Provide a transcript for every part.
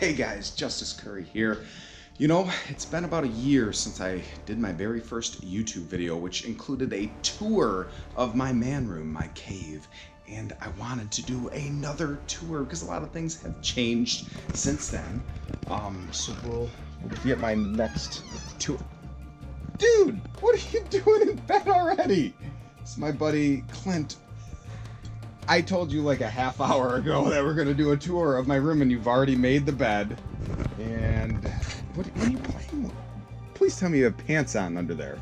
Hey guys, Justice Curry here. You know, it's been about a year since I did my very first YouTube video, which included a tour of my man room, my cave. And I wanted to do another tour because a lot of things have changed since then. So we'll be at my next tour. Dude, what are you doing in bed already? It's my buddy Clint. I told you like a half hour ago that we're gonna do a tour of my room, and you've already made the bed. And what are you playing with? Please tell me you have pants on under there.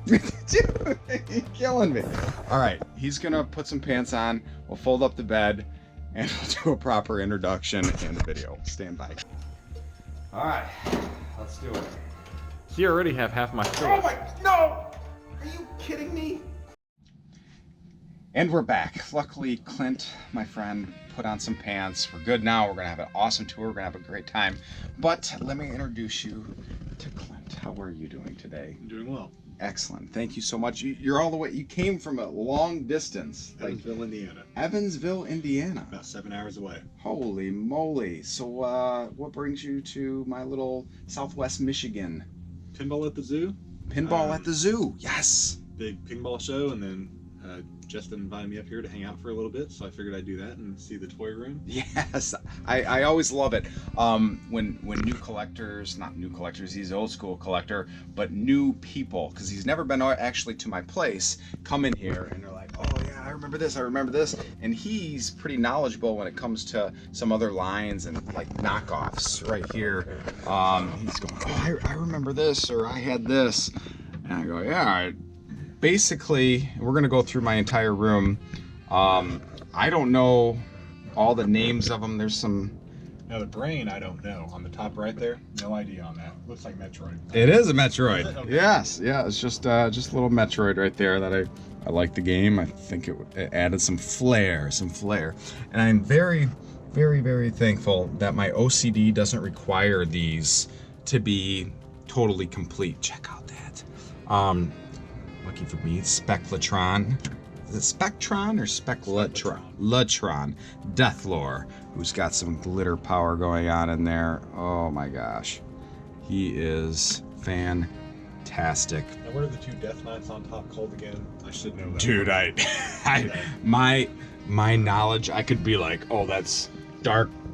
Maybe. Dude, you're killing me. All right, he's gonna put some pants on. We'll fold up the bed, and we'll do a proper introduction and a video. Stand by. All right, let's do it. You already have half my pillow. Oh my, no! Are you kidding me? And we're back. Luckily, Clint, my friend, put on some pants. We're good now. We're gonna have an awesome tour. We're gonna have a great time. But let me introduce you to Clint. How are you doing today? I'm doing well. Excellent. Thank you so much. You're all the way, you came from a long distance. Evansville, Indiana. Evansville, Indiana. About 7 hours away. Holy moly. So what brings you to my little Southwest Michigan? Pinball at the zoo. Pinball at the zoo. Yes. Big pinball show, and then Justin invited me up here to hang out for a little bit, so I figured I'd do that and see the toy room. Yes, I always love it when new collectors, not new collectors, he's an old school collector, but new people, because he's never been actually to my place, come in here and they're like, oh yeah, I remember this, and he's pretty knowledgeable when it comes to some other lines and like knockoffs right here. He's going, oh, I remember this, or I had this, and I go, yeah. Basically, we're gonna go through my entire room. I don't know all the names of them. There's some. Now the brain, I don't know. On the top right there, no idea on that. Looks like Metroid. It is a Metroid. Okay. Yes, yeah. It's just a little Metroid right there that I like the game. I think it added some flair, and I'm very, very, very thankful that my OCD doesn't require these to be totally complete. Check out that. Lucky for me, Spectratron. Is it Spectron or Spectratron? Latron. Deathlore, who's got some glitter power going on in there. Oh my gosh. He is fantastic. Now what are the two death knights on top called again? I should know that. Dude, my knowledge, I could be like, oh, that's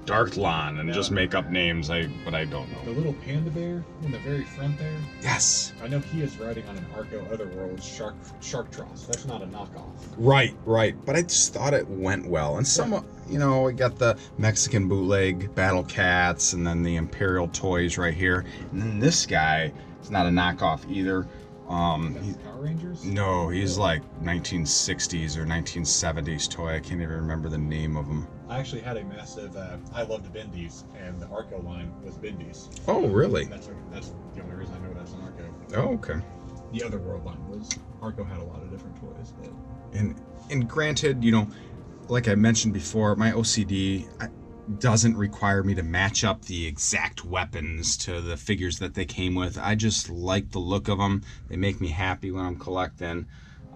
Darklon, and just make up names, but I don't know. The little panda bear in the very front there? Yes. I know he is riding on an Arco Otherworld Sharktros. That's not a knockoff. Right. But I just thought it went well. And some, we got the Mexican bootleg Battle Cats, and then the Imperial toys right here. And then this guy is not a knockoff either. He's Power Rangers? No, he's like 1960s or 1970s toy. I can't even remember the name of him. I actually had a massive, I loved Bendy's, and the Arco line was Bendy's. Oh, really? That's the only reason I know that's an Arco. Oh, okay. The other world line was, Arco had a lot of different toys. But... And granted, like I mentioned before, my OCD doesn't require me to match up the exact weapons to the figures that they came with. I just like the look of them. They make me happy when I'm collecting.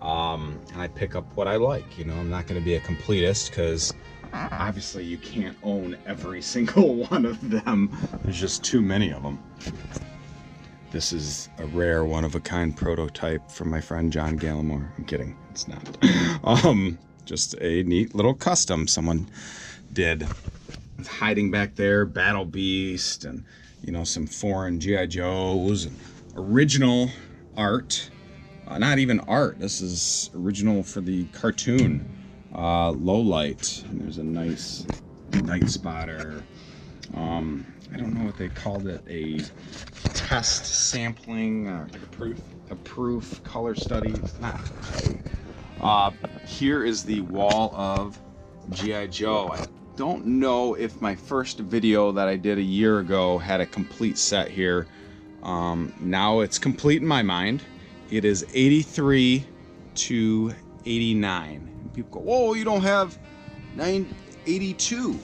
And I pick up what I like. I'm not going to be a completist because obviously you can't own every single one of them. There's just too many of them. This is a rare one-of-a-kind prototype from my friend John Gallimore. I'm kidding, it's not. Just a neat little custom someone did. It's hiding back there, Battle Beast, and some foreign G.I. Joes, and original art. Not even art, this is original for the cartoon. Low light, and there's a nice Night Spotter. I don't know what they called it, a test sampling, like a proof color study. It's not. Here is the wall of G.I. Joe. I don't know if my first video that I did a year ago had a complete set here. Now it's complete in my mind. It is 83 to 89. And people go, whoa, you don't have 82.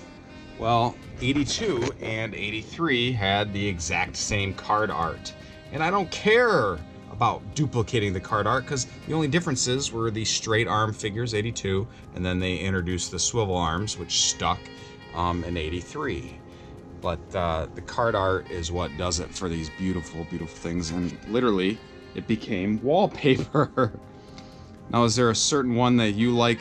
Well, 82 and 83 had the exact same card art. And I don't care about duplicating the card art because the only differences were the straight arm figures, 82, and then they introduced the swivel arms, which stuck in 83. But the card art is what does it for these beautiful, beautiful things. And literally, it became wallpaper. Now, is there a certain one that you like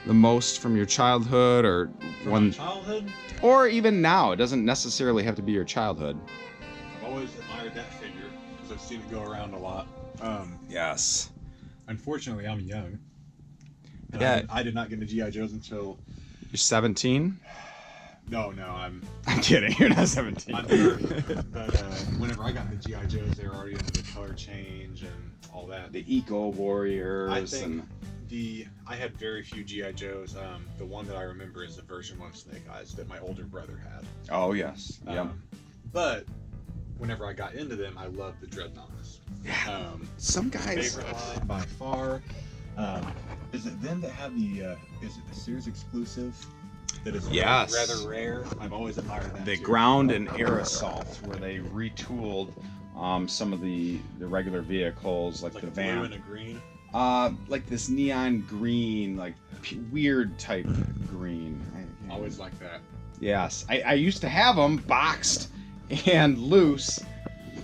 the most from your childhood, or From one, my childhood, or even now? It doesn't necessarily have to be your childhood. I've always admired that figure because I've seen it go around a lot. Yes. Unfortunately, I'm young. And Yeah. I did not get into G.I. Joes until... You're 17? No, I'm kidding. You're not 17. I'm 30. But whenever I got into G.I. Joes, they were already into the color change and all that. The Eco Warriors. I think I had very few G.I. Joes. The one that I remember is the version 1 Snake Eyes that my older brother had. Oh, yes. Yep. But whenever I got into them, I loved the Dreadnoughts. Yeah. Some guys... Favorite line by far. Is it them that have the, is it the Sears exclusive? That is Yes. rather rare. I've always admired that. The too. Ground and Air Assault, where they retooled some of the regular vehicles, like the blue van. and a green. Like this neon green, like weird type green. Always like that. Yes, I used to have them boxed and loose,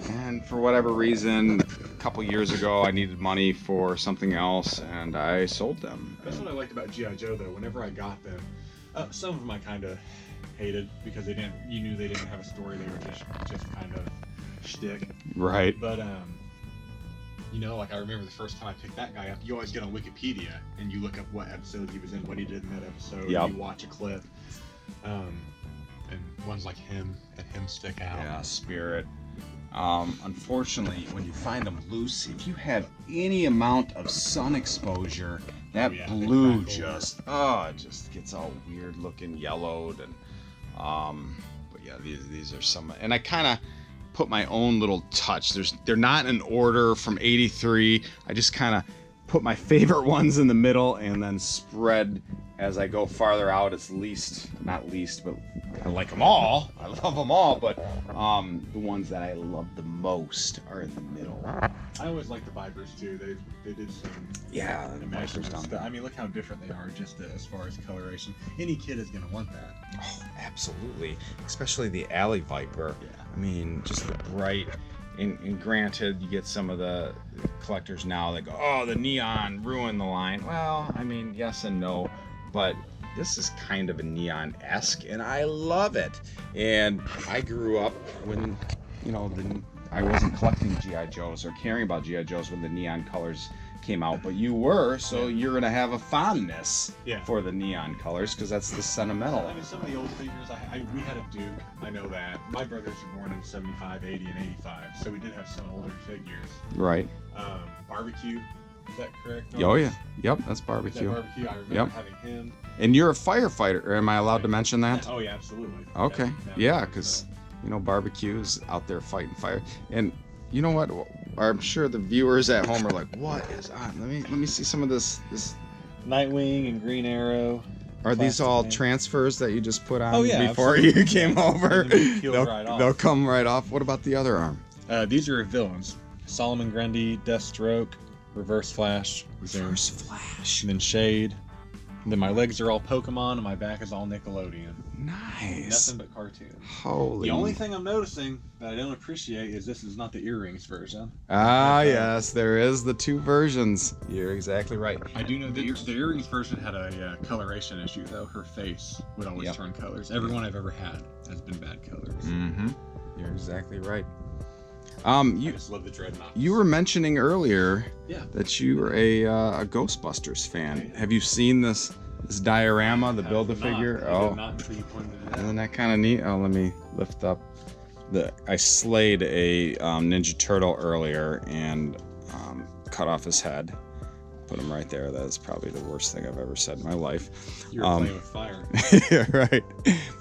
and for whatever reason, a couple years ago, I needed money for something else, and I sold them. That's what I liked about G.I. Joe, though. Whenever I got them, some of them I kind of hated because you knew they didn't have a story. They were just kind of shtick. Right. But like I remember the first time I picked that guy up, you always get on Wikipedia and you look up what episode he was in, what he did in that episode. Yep. You watch a clip. And ones like him stick out. Yeah, Spirit. Unfortunately, when you find them loose, if you have any amount of sun exposure, that blue they just gets all weird looking, yellowed, and but yeah, these are some, and I kind of put my own little touch. They're not in order from 83. I just kind of put my favorite ones in the middle and then spread as I go farther out. It's not least, but I like them all. I love them all, but the ones that I love the most are in the middle. I always like the Vipers too. They did some The Vipers down there. I mean, look how different they are just as far as coloration. Any kid is gonna want that. Oh, absolutely. Especially the Alley Viper. Yeah. I mean, just the bright. And granted, you get some of the collectors now that go, oh, the neon ruined the line. Well, I mean, yes and no, but this is kind of a neon-esque, and I love it. And I grew up when, I wasn't collecting G.I. Joes or caring about G.I. Joes when the neon colors came out, but you were, so you're going to have a fondness for the neon colors because that's the sentimental. I mean, some of the old figures, we had a Duke, I know that. My brothers were born in 75, 80, and 85, so we did have some older figures. Right. Barbecue, is that correct? Oh, yeah. Yep, that's Is that Barbecue. Barbecue? I remember having him. And you're a firefighter. Am I allowed to mention that? Oh, yeah, absolutely. Okay. Yeah, because, Barbecue is out there fighting fire. And you know what? I'm sure the viewers at home are like, what is on? Let me see some of this. Nightwing and Green Arrow. Are these Plastic all Man. transfers that you just put on before absolutely. you came over? And then peel right off. They'll come right off. What about the other arm? These are villains. Solomon Grundy, Deathstroke, Reverse Flash. Reverse Flash. And then Shade. And then my legs are all Pokemon and my back is all Nickelodeon. Nice. Nothing but cartoon. Holy. The only thing I'm noticing that I don't appreciate is this is not the earrings version. Yes, there is the two versions. You're exactly right. I do know the earrings version had a coloration issue though. Her face would always turn colors. Every one I've ever had has been bad colors. Mm-hmm. You're exactly right. I just love the Dreadnoughts. You were mentioning earlier that you were a Ghostbusters fan. Have you seen this diorama, the Build-A-Figure? Not until you pointed it out. Isn't that kind of neat? Oh, let me lift up. I slayed a Ninja Turtle earlier and cut off his head. Put him right there. That's probably the worst thing I've ever said in my life. You were playing with fire. Right.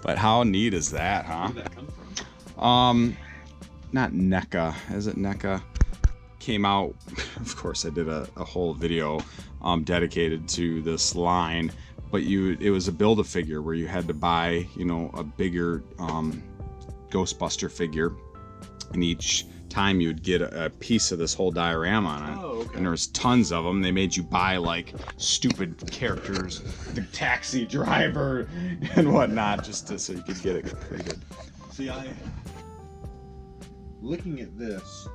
But how neat is that, huh? Where did that come from? Not NECA. Is it NECA? Came out. Of course, I did a whole video dedicated to this line. But it was a Build-A-Figure where you had to buy, a bigger Ghostbuster figure, and each time you would get a piece of this whole diorama on it. Oh, okay. And there was tons of them. They made you buy like stupid characters, the taxi driver and whatnot, just so you could get it completed. See, looking at this,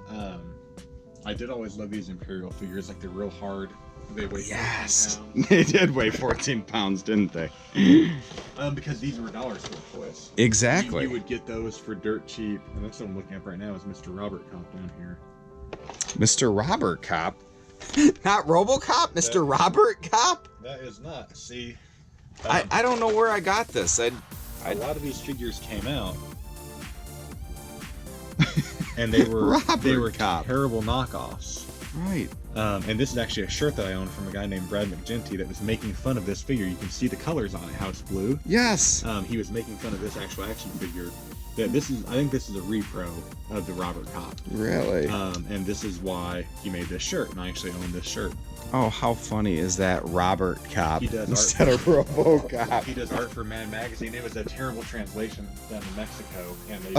I did always love these Imperial figures. Like, they're real hard. They weigh 14 pounds. They did weigh 14 pounds, didn't they? Because these were dollar store toys. Exactly. You would get those for dirt cheap. And that's what I'm looking at right now is Mr. Robert Cop down here. Mr. Robert Cop? Not RoboCop? Mr. Robert Cop? That is not. See, I don't know where I got this. a lot of these figures came out. And they were Cop. terrible knockoffs. Right. And this is actually a shirt that I own from a guy named Brad McGinty that was making fun of this figure. You can see the colors on it, how it's blue. Yes. He was making fun of this actual action figure. I think this is a repro of the Robert Cop. Really? And this is why he made this shirt, and I actually own this shirt. Oh, how funny is that, Robert Cop He does instead of RoboCop? He does art for Mad Magazine. It was a terrible translation down in Mexico, and they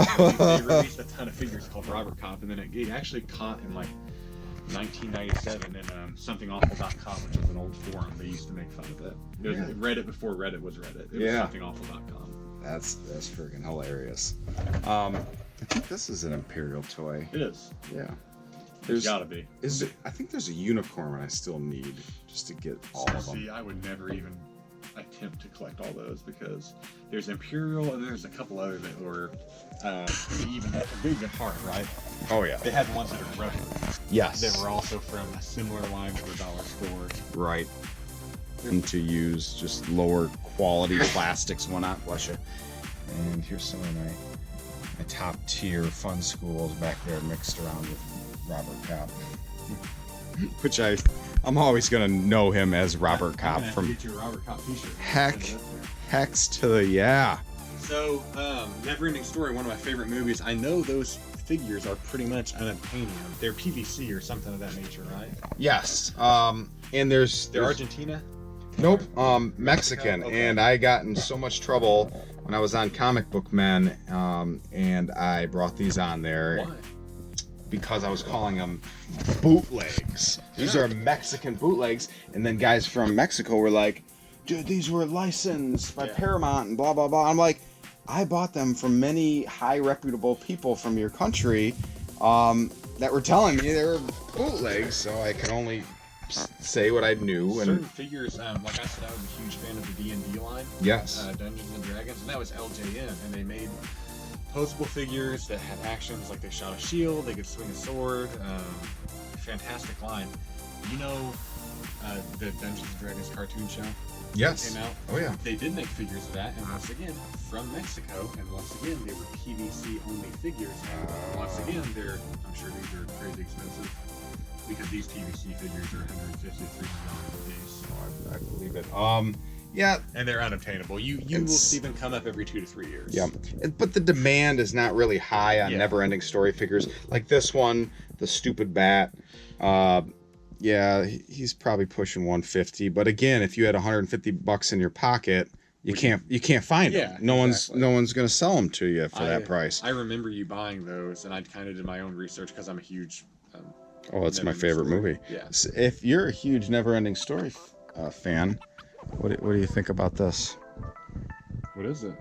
released a ton of figures called Robert Cop, and then it actually caught in like 1997 in somethingawful.com, which was an old forum. They used to make fun of it. It was Reddit before Reddit was Reddit. It was somethingawful.com. That's freaking hilarious. I think this is an Imperial toy. It is. Yeah. There's gotta be. I think there's a unicorn I still need just to get all of them. See, I would never even attempt to collect all those because there's Imperial and there's a couple other that were even hard, right? Oh yeah. They had ones that are rubber. Yes. That were also from a similar line to the dollar store. Right. And to use just lower quality plastics, whatnot. Bless you. And here's some of my top tier fun schools back there mixed around with Robert Cop. Which I'm always gonna know him as Robert Cop from get your Robert Cop t-shirt. Hex to the So, Neverending Story, one of my favorite movies. I know those figures are pretty much unobtainium. They're PVC or something of that nature, right? Yes. And there's Argentina? Nope, Mexican. Okay. And I got in so much trouble when I was on Comic Book Men, and I brought these on there. Why? Because I was calling them bootlegs. These are Mexican bootlegs, and then guys from Mexico were like, dude, these were licensed by Paramount and blah, blah, blah. I'm like, I bought them from many high reputable people from your country that were telling me they were bootlegs, so I could only say what I knew. Certain And figures, like I said, I was a huge fan of the D&D line. yes. Dungeons and Dragons, and that was LJN, and they made posable figures that had actions like they shot a shield, they could swing a sword. Fantastic line. You know the Dungeons and Dragons cartoon show? Yes. Came out? Oh yeah. They did make figures of that, and once again, from Mexico, and once again, they were PVC only figures. And once again, I'm sure these are crazy expensive, because these PVC figures are $150, $300 a piece. I believe it. Yeah. And they're unobtainable. You will see them come up every 2 to 3 years. Yeah, but the demand is not really high on Never-Ending Story figures. Like this one, the stupid bat. Yeah, he's probably pushing 150. But again, if you had $150 in your pocket, you can't find them. No one's gonna sell them to you for that price. I remember you buying those, and I kind of did my own research because I'm a huge. Oh, it's my favorite movie. Yeah. So if you're a huge Never-Ending Story fan, what do you think about this? What is it?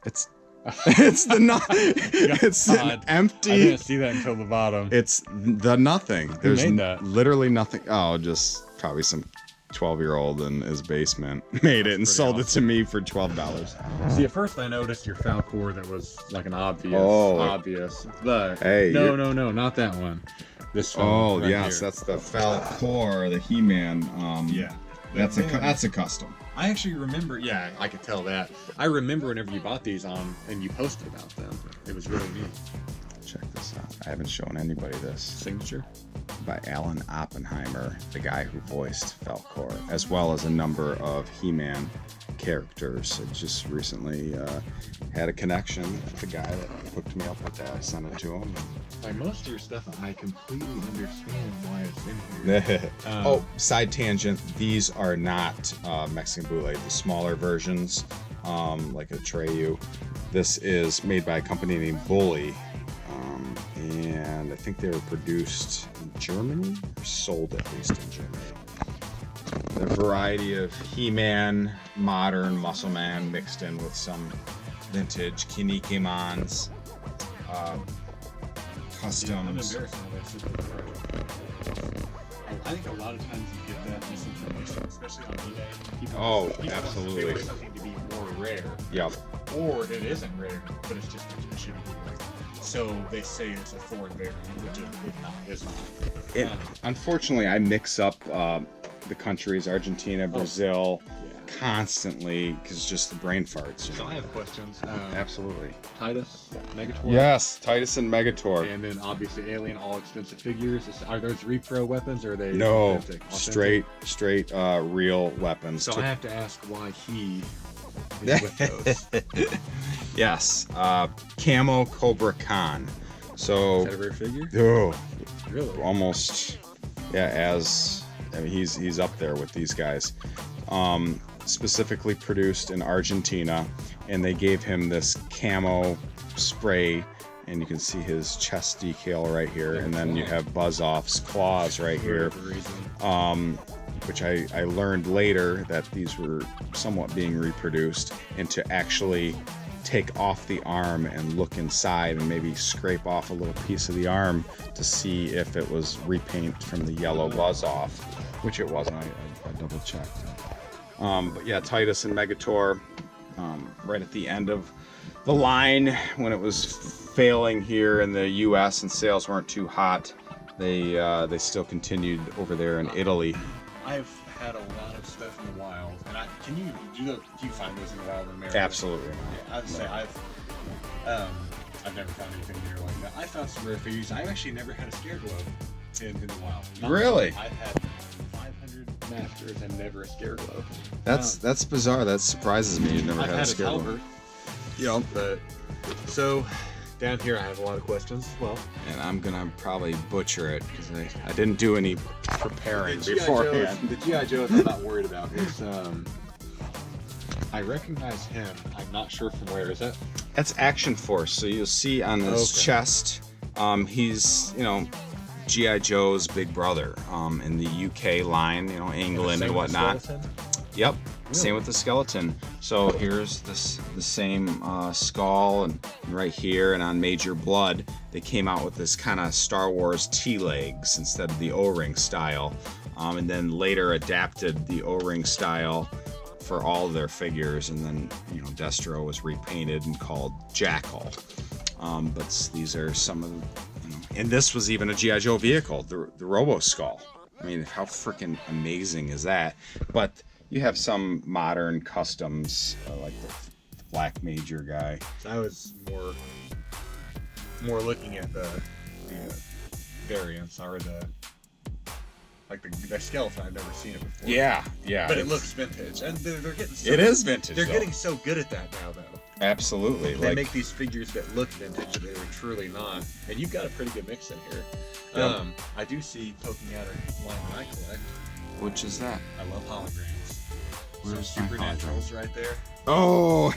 It's it's an empty. I didn't see that until the bottom. It's the nothing. There's made that? Literally nothing. Oh, just probably some 12-year-old in his basement made it and sold it to me for $12. See, at first I noticed your Falcor that was like an obvious, but hey, no, not that one. This one. Oh right yes, here. that's the Falcor, the Heman. That's a custom. I actually remember. Yeah, I could tell that. I remember whenever you bought these and you posted about them. It was really neat. Check this out. I haven't shown anybody this. Signature by Alan Oppenheimer, the guy who voiced Falcor, as well as a number of He-Man characters. I just recently had a connection with the guy that hooked me up with that. I sent it to him. Like most of your stuff, I completely understand why it's in here. Side tangent. These are not Mexican bootleg. The smaller versions, like a Treyu. This is made by a company named Bully. And I think they were produced in Germany, or sold at least in Germany. A variety of He-Man, modern Muscle Man mixed in with some vintage Kinikimons, customs. I'm embarrassed now that Super Fragile. I think a lot of times you get that misinformation, especially on eBay. People Absolutely. want something to be more rare. Yep. Or it isn't rare, but it's just a shitty rare. So they say it's a foreign variant, which it's not. Unfortunately, I mix up the countries, Argentina, Brazil, constantly, because just the brain farts. So I have questions. Absolutely. Titus, Megator. Yes, Titus and Megator. And then obviously Alien, all expensive figures. Are those repro weapons or are they No, authentic? straight real weapons. So I have to ask why he is with those. Yes, Camo Cobra Khan. So Is that a rare figure? oh, Really? almost, yeah. He's up there with these guys. Specifically produced in Argentina, and they gave him this camo spray, and you can see his chest decal right here, and then you have Buzz-Off's claws right here, which I learned later that these were somewhat being reproduced, and to actually take off the arm and look inside and maybe scrape off a little piece of the arm to see if it was repaint from the yellow Buzz-Off, which it wasn't. I double checked. But yeah, Titus and Megator, right at the end of the line when it was failing here in the U.S. and sales weren't too hot, they still continued over there in Italy. I've had a lot of stuff in the wild, and do you find those in the wild in America? Absolutely. Yeah, I'd say I've never found anything near like that. I found some rare figures. I actually never had a scare glove in the wild. Really? I've had 500 masters and never a scare glove. That's bizarre. That surprises me. You've never I've had a scare Halberd. Yep. But so down here I have a lot of questions as well. And I'm gonna probably butcher it because I didn't do any preparing beforehand. The G.I. Joe I'm not worried about is I recognize him. I'm not sure from where. Is that? That's Action Force. So you'll see on his chest, he's G.I. Joe's big brother in the UK line, England and whatnot. Yep. Really? Same with the skeleton. So here's the same skull, and right here and on Major Blood, they came out with this kind of Star Wars T-legs instead of the O-ring style, and then later adapted the O-ring style for all of their figures, and then Destro was repainted and called Jackal. But these are some of the, and this was even a G.I. Joe vehicle, the Robo Skull. I mean, how freaking amazing is that? But you have some modern customs, like the Black Major guy. I was more looking at the variants, or the skeleton. I've never seen it before. Yeah. But it looks vintage, and they're getting. It is vintage. They're getting so good at that now, though. Absolutely. They make these figures that look vintage, but they're truly not. And you've got a pretty good mix in here. Yep. I do see poking out a line that I collect. Which is that? I love holograms. Where's Some my Supernaturals right there. Oh!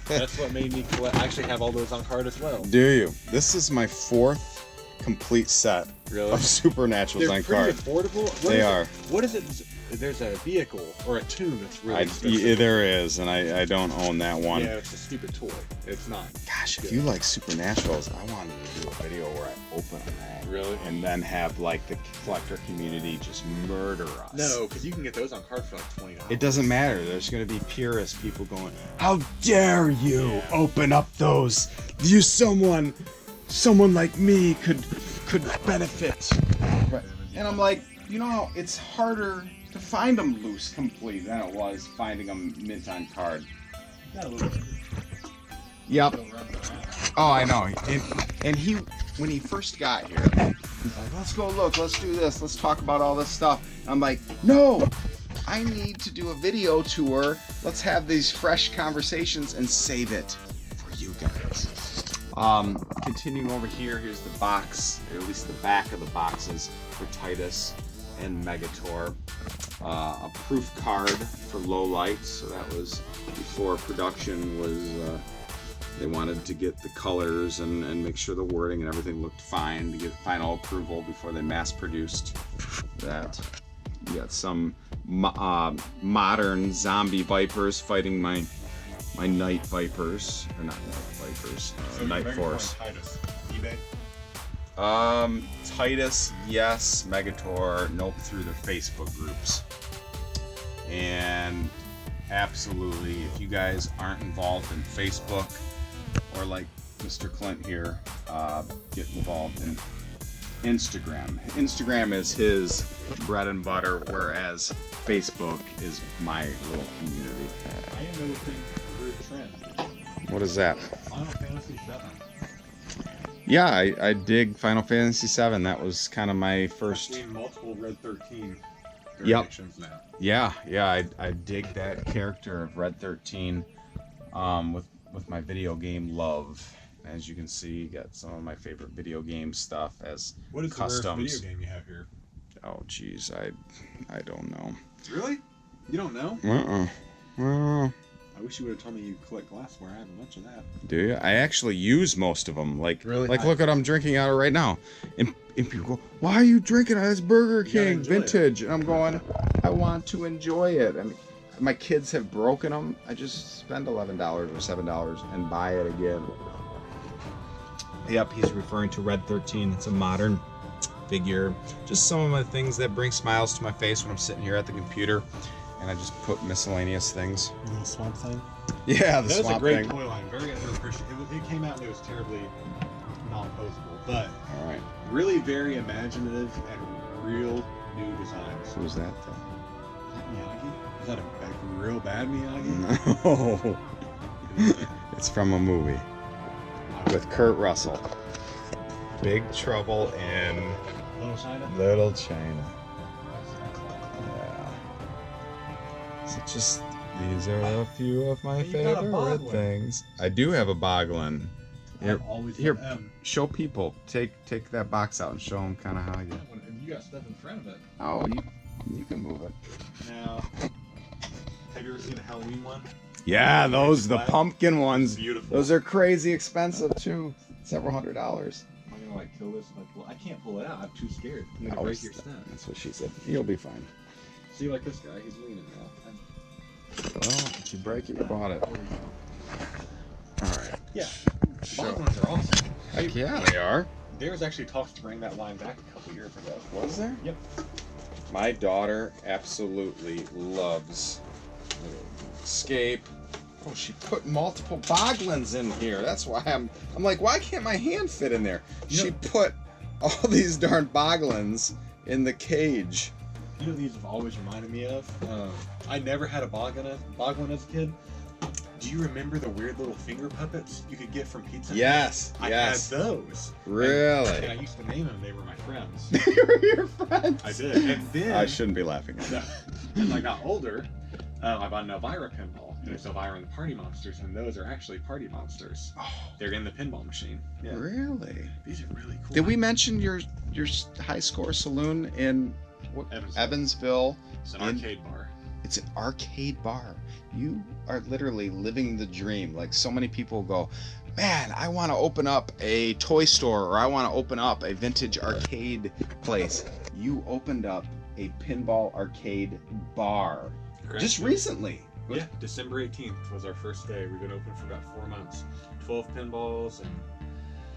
That's what made me collect. I actually have all those on card as well. Do you? This is my 4th complete set of Supernaturals on card. They're pretty affordable. They are. What is it? There's a vehicle or a tune that's really expensive. There is, and I don't own that one. Yeah, it's a stupid toy. It's not. Gosh, if you like Supernaturals, I wanted to do a video where I open that. Really? And then have like the collector community just murder us. No, because you can get those on card for like $20. It doesn't matter. There's going to be purist people going, "How dare you open up those? Someone like me could benefit." Right. And I'm like, it's harder to find them loose complete than it was finding them mint on card. Yep. Oh, I know. And he, when he first got here, he's like, "Let's go look, let's do this, let's talk about all this stuff." I'm like, "No, I need to do a video tour. Let's have these fresh conversations and save it for you guys." Continuing over here, here's the box, or at least the back of the boxes for Titus and Megator. A proof card for low light, so that was before production was, they wanted to get the colors and make sure the wording and everything looked fine to get final approval before they mass produced that. You got some modern zombie vipers fighting my my Night Vipers, or not Night Vipers, Night Force. Titus, eBay. Titus, yes. Megator, nope, through the Facebook groups. And absolutely, if you guys aren't involved in Facebook, or like Mr. Clint here, get involved in Instagram. Instagram is his bread and butter, whereas Facebook is my little community. I am noticing a weird trend. What is that? Final Fantasy 7. Yeah, I dig Final Fantasy VII. That was kind of my I've first. seen multiple Red 13 Yep. variations now. Yeah, I dig that character of Red 13 with my video game love. As you can see, got some of my favorite video game stuff as What is customs. the rarest video game you have here? Oh, geez, I don't know. Really? You don't know? Well, I wish you would have told me you collect glassware. I have a bunch of that. do you? I actually use most of them. Like, Really? Like, look what I'm drinking out of right now. And people go, "Why are you drinking out of this Burger You gotta King enjoy it. vintage?" And I'm going, "I want to enjoy it." I mean, my kids have broken them. I just spend $11 or $7 and buy it again. Yep, he's referring to Red 13. It's a modern figure. Just some of my things that bring smiles to my face when I'm sitting here at the computer. And I just put miscellaneous things. The little swamp thing. Yeah, the That was a swamp great thing. toy line. Very underappreciated. It came out and it was terribly non-posable, but All right. really very imaginative and real new designs. Who's that though? Is that Miyagi? Is that a real bad Miyagi? No. It's from a movie with Kurt Russell. Big Trouble in Little China? Little China. Yeah. So just these are a few of my You got a favorite Boglin. things. I do have a Boglin. Here, I've always here, loved- show people. Take that box out and show them kind of how you. you got stuff in front of it. Oh, you can move it. Now, have you ever seen the Halloween one? Yeah, those the Black. pumpkin ones. Beautiful. Those are crazy expensive too. Several $100s. I'm gonna like kill this. I can't pull it out. I'm too scared. I'm gonna Oh, break your stuff. That's what she said. You'll be fine. See, like this guy, he's leaning now. Well, if you break it, you bought it. All right. Yeah. Show. Boglins are awesome. Heck yeah, they are. There was actually talks to bring that line back a couple years ago. Was there? Yep. My daughter absolutely loves Escape. Oh, she put multiple Boglins in here. That's why I'm like, why can't my hand fit in there? You She know- put all these darn Boglins in the cage. You know what these have always reminded me of? I never had a Boglin as a kid. Do you remember the weird little finger puppets you could get from Pizza Hut? Yes, I yes. had those. Really? And I used to name them. They were my friends. They were your friends. I did. And then I shouldn't be laughing at that. as I got older, I bought an Elvira pinball. And it's Elvira and the Party Monsters, and those are actually Party Monsters. Oh, They're in the pinball machine. Yeah. really? These are really cool. Did we mention your high score saloon in what, Evansville. Evansville? It's an in- arcade bar. It's an arcade bar. You are literally living the dream. Like so many people go, man, I want to open up a toy store or I want to open up a vintage arcade place. You opened up a pinball arcade bar just recently. Yeah, December 18th was our first day. We've been open for about 4 months. 12 pinballs and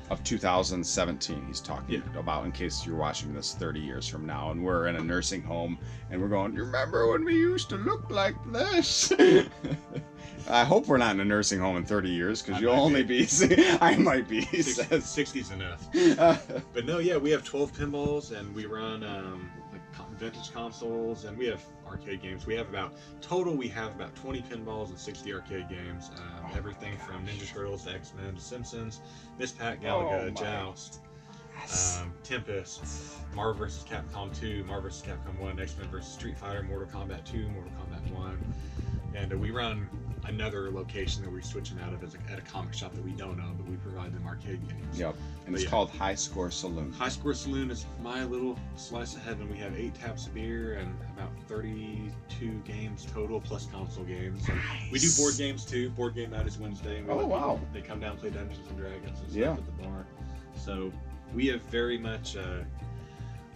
Of 2017, he's talking about, in case you're watching this 30 years from now, and we're in a nursing home, and we're going, you remember when we used to look like this? I hope we're not in a nursing home in 30 years, because I you'll might only be. I might be, he says. 60's enough. Uh, But no, yeah, we have 12 pinballs and we run vintage consoles and we have arcade games. We have about 20 pinballs and 60 arcade games. Everything from Ninja Turtles to X-Men to Simpsons, Miss Pat Galaga, Oh my. Joust, Tempest, Marvel vs. Capcom 2, Marvel vs. Capcom 1, X-Men vs. Street Fighter, Mortal Kombat 2, Mortal Kombat 1. And we run another location that we're switching out of at a comic shop that we don't own, but we provide them arcade games. Yep, and it's Yeah. called High Score Saloon. High Score Saloon is my little slice of heaven. We have 8 taps of beer and about 32 games total, plus console games. And we do board games too. Board game night is Wednesday. And we Oh, let people- wow. They come down and play Dungeons and Dragons and stuff Yeah. at the bar. So we have very much.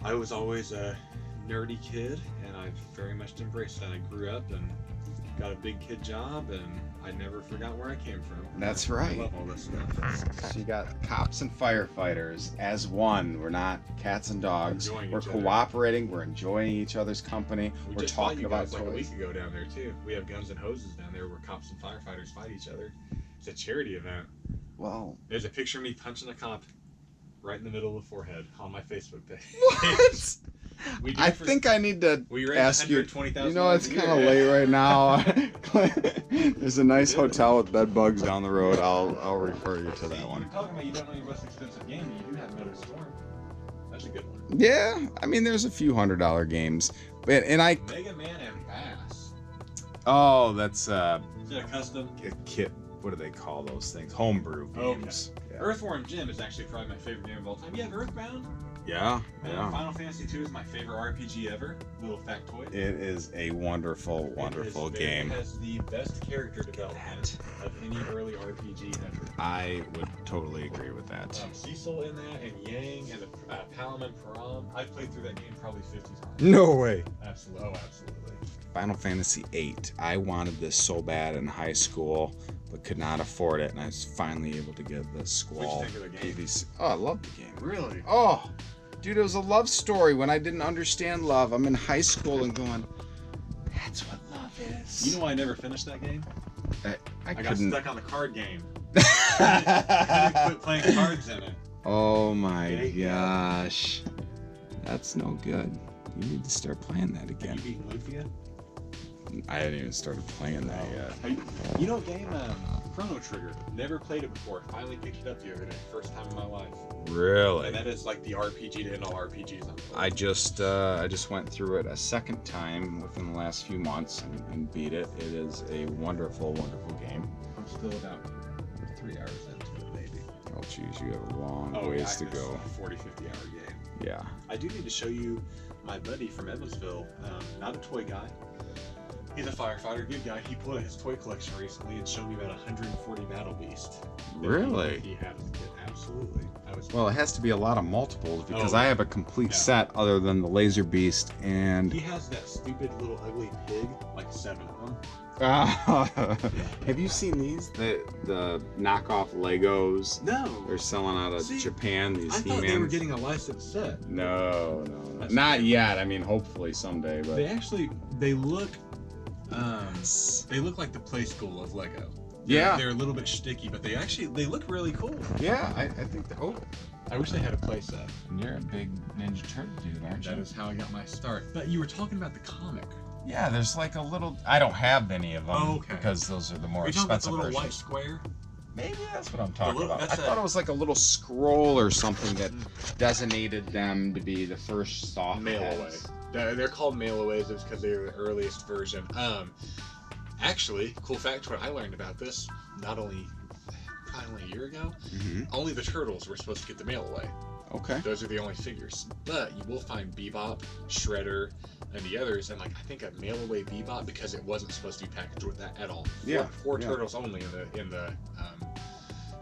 I was always a nerdy kid, and I've very much embraced that. I grew up and got a big kid job, and I never forgot where I came from. That's I right. love all this stuff. So you got cops and firefighters as one. We're not cats and dogs. Enjoying We're each other. cooperating. We're enjoying each other's company. We We're just fought talking you about guys like a toys. week ago down there too. We have guns and hoses down there where cops and firefighters fight each other. It's a charity event. Well, There's a picture of me punching a cop right in the middle of the forehead on my Facebook page. what? We do I it for- think I need to we raised ask you. $120,000 You know, it's a year. kind of late right now. There's a nice hotel with bed bugs down the road. I'll refer you to that one. You're talking about you don't know your most expensive game, and you do have Metal Storm. That's a good one. Yeah, I mean, there's a few $100 games, and I. Mega Man and Bass. Oh, that's Is that a custom? a kit. What do they call those things? Homebrew games. Yeah. Earthworm Jim is actually probably my favorite game of all time. You have Earthbound? Yeah. Final Fantasy 2 is my favorite RPG ever. Little factoid. It is a wonderful, wonderful game. It has the best character development of any early RPG ever. I would totally agree with that. Cecil in that, and Yang, and the Palam and Param. I've played through that game probably 50 times. No way. Absolutely. Oh, absolutely. Final Fantasy VIII. I wanted this so bad in high school, but could not afford it, and I was finally able to get the Squall What'd you think of the game? PVC. Oh, I love the game. Really? Oh, dude, it was a love story when I didn't understand love. I'm in high school and going, that's what love is. You know why I never finished that game? I got couldn't. stuck on the card game. I couldn't quit playing cards in it. Oh my Yeah. gosh. That's no good. You need to start playing that again. Have you beaten Lufia? I hadn't even started playing that yet. You know, game Chrono Trigger. Never played it before. Finally picked it up the other day. First time in my life. Really? And that is like the RPG to end all RPGs. I just went through it a second time within the last few months and beat it. It is a wonderful, wonderful game. I'm still about 3 hours into it, maybe. Oh jeez, you have a long ways to go. 40, 50 hour game. Yeah. I do need to show you my buddy from Evansville. Not a toy guy. He's a firefighter, good guy. He pulled out his toy collection recently and showed me about 140 Battle Beast. Really? He had it. Absolutely. Well, it has to be a lot of multiples because Oh, I have a complete yeah. set other than the Laser Beast and. He has that stupid little ugly pig, like 7 of them. Have you seen these? The knockoff Legos. No. They're selling out of See, Japan. These I thought He-Mans. they were getting a licensed set. No, That's not funny. yet. I mean, hopefully someday. But They look like the play school of Lego. Yeah. They're a little bit sticky, but they look really cool. yeah, I think. I wish they had a play set. You're a big Ninja Turtle dude, aren't That is how I got my start. But you were talking about the comic. Yeah, there's like a little. I don't have any of them Oh, okay. because those are the more Are you talking about expensive the little white versions. square? Maybe that's what I'm talking little- about. I that's thought a- it was like a little scroll or something that designated them to be the first soft Mail heads. away. They're called mail aways because they were the earliest version. Actually, cool fact, what I learned about this, probably only a year ago, only the turtles were supposed to get the mail away. Okay. Those are the only figures. But you will find Bebop, Shredder, and the others, and like I think a mail away Bebop because it wasn't supposed to be packaged with that at all. Four yeah. turtles only in the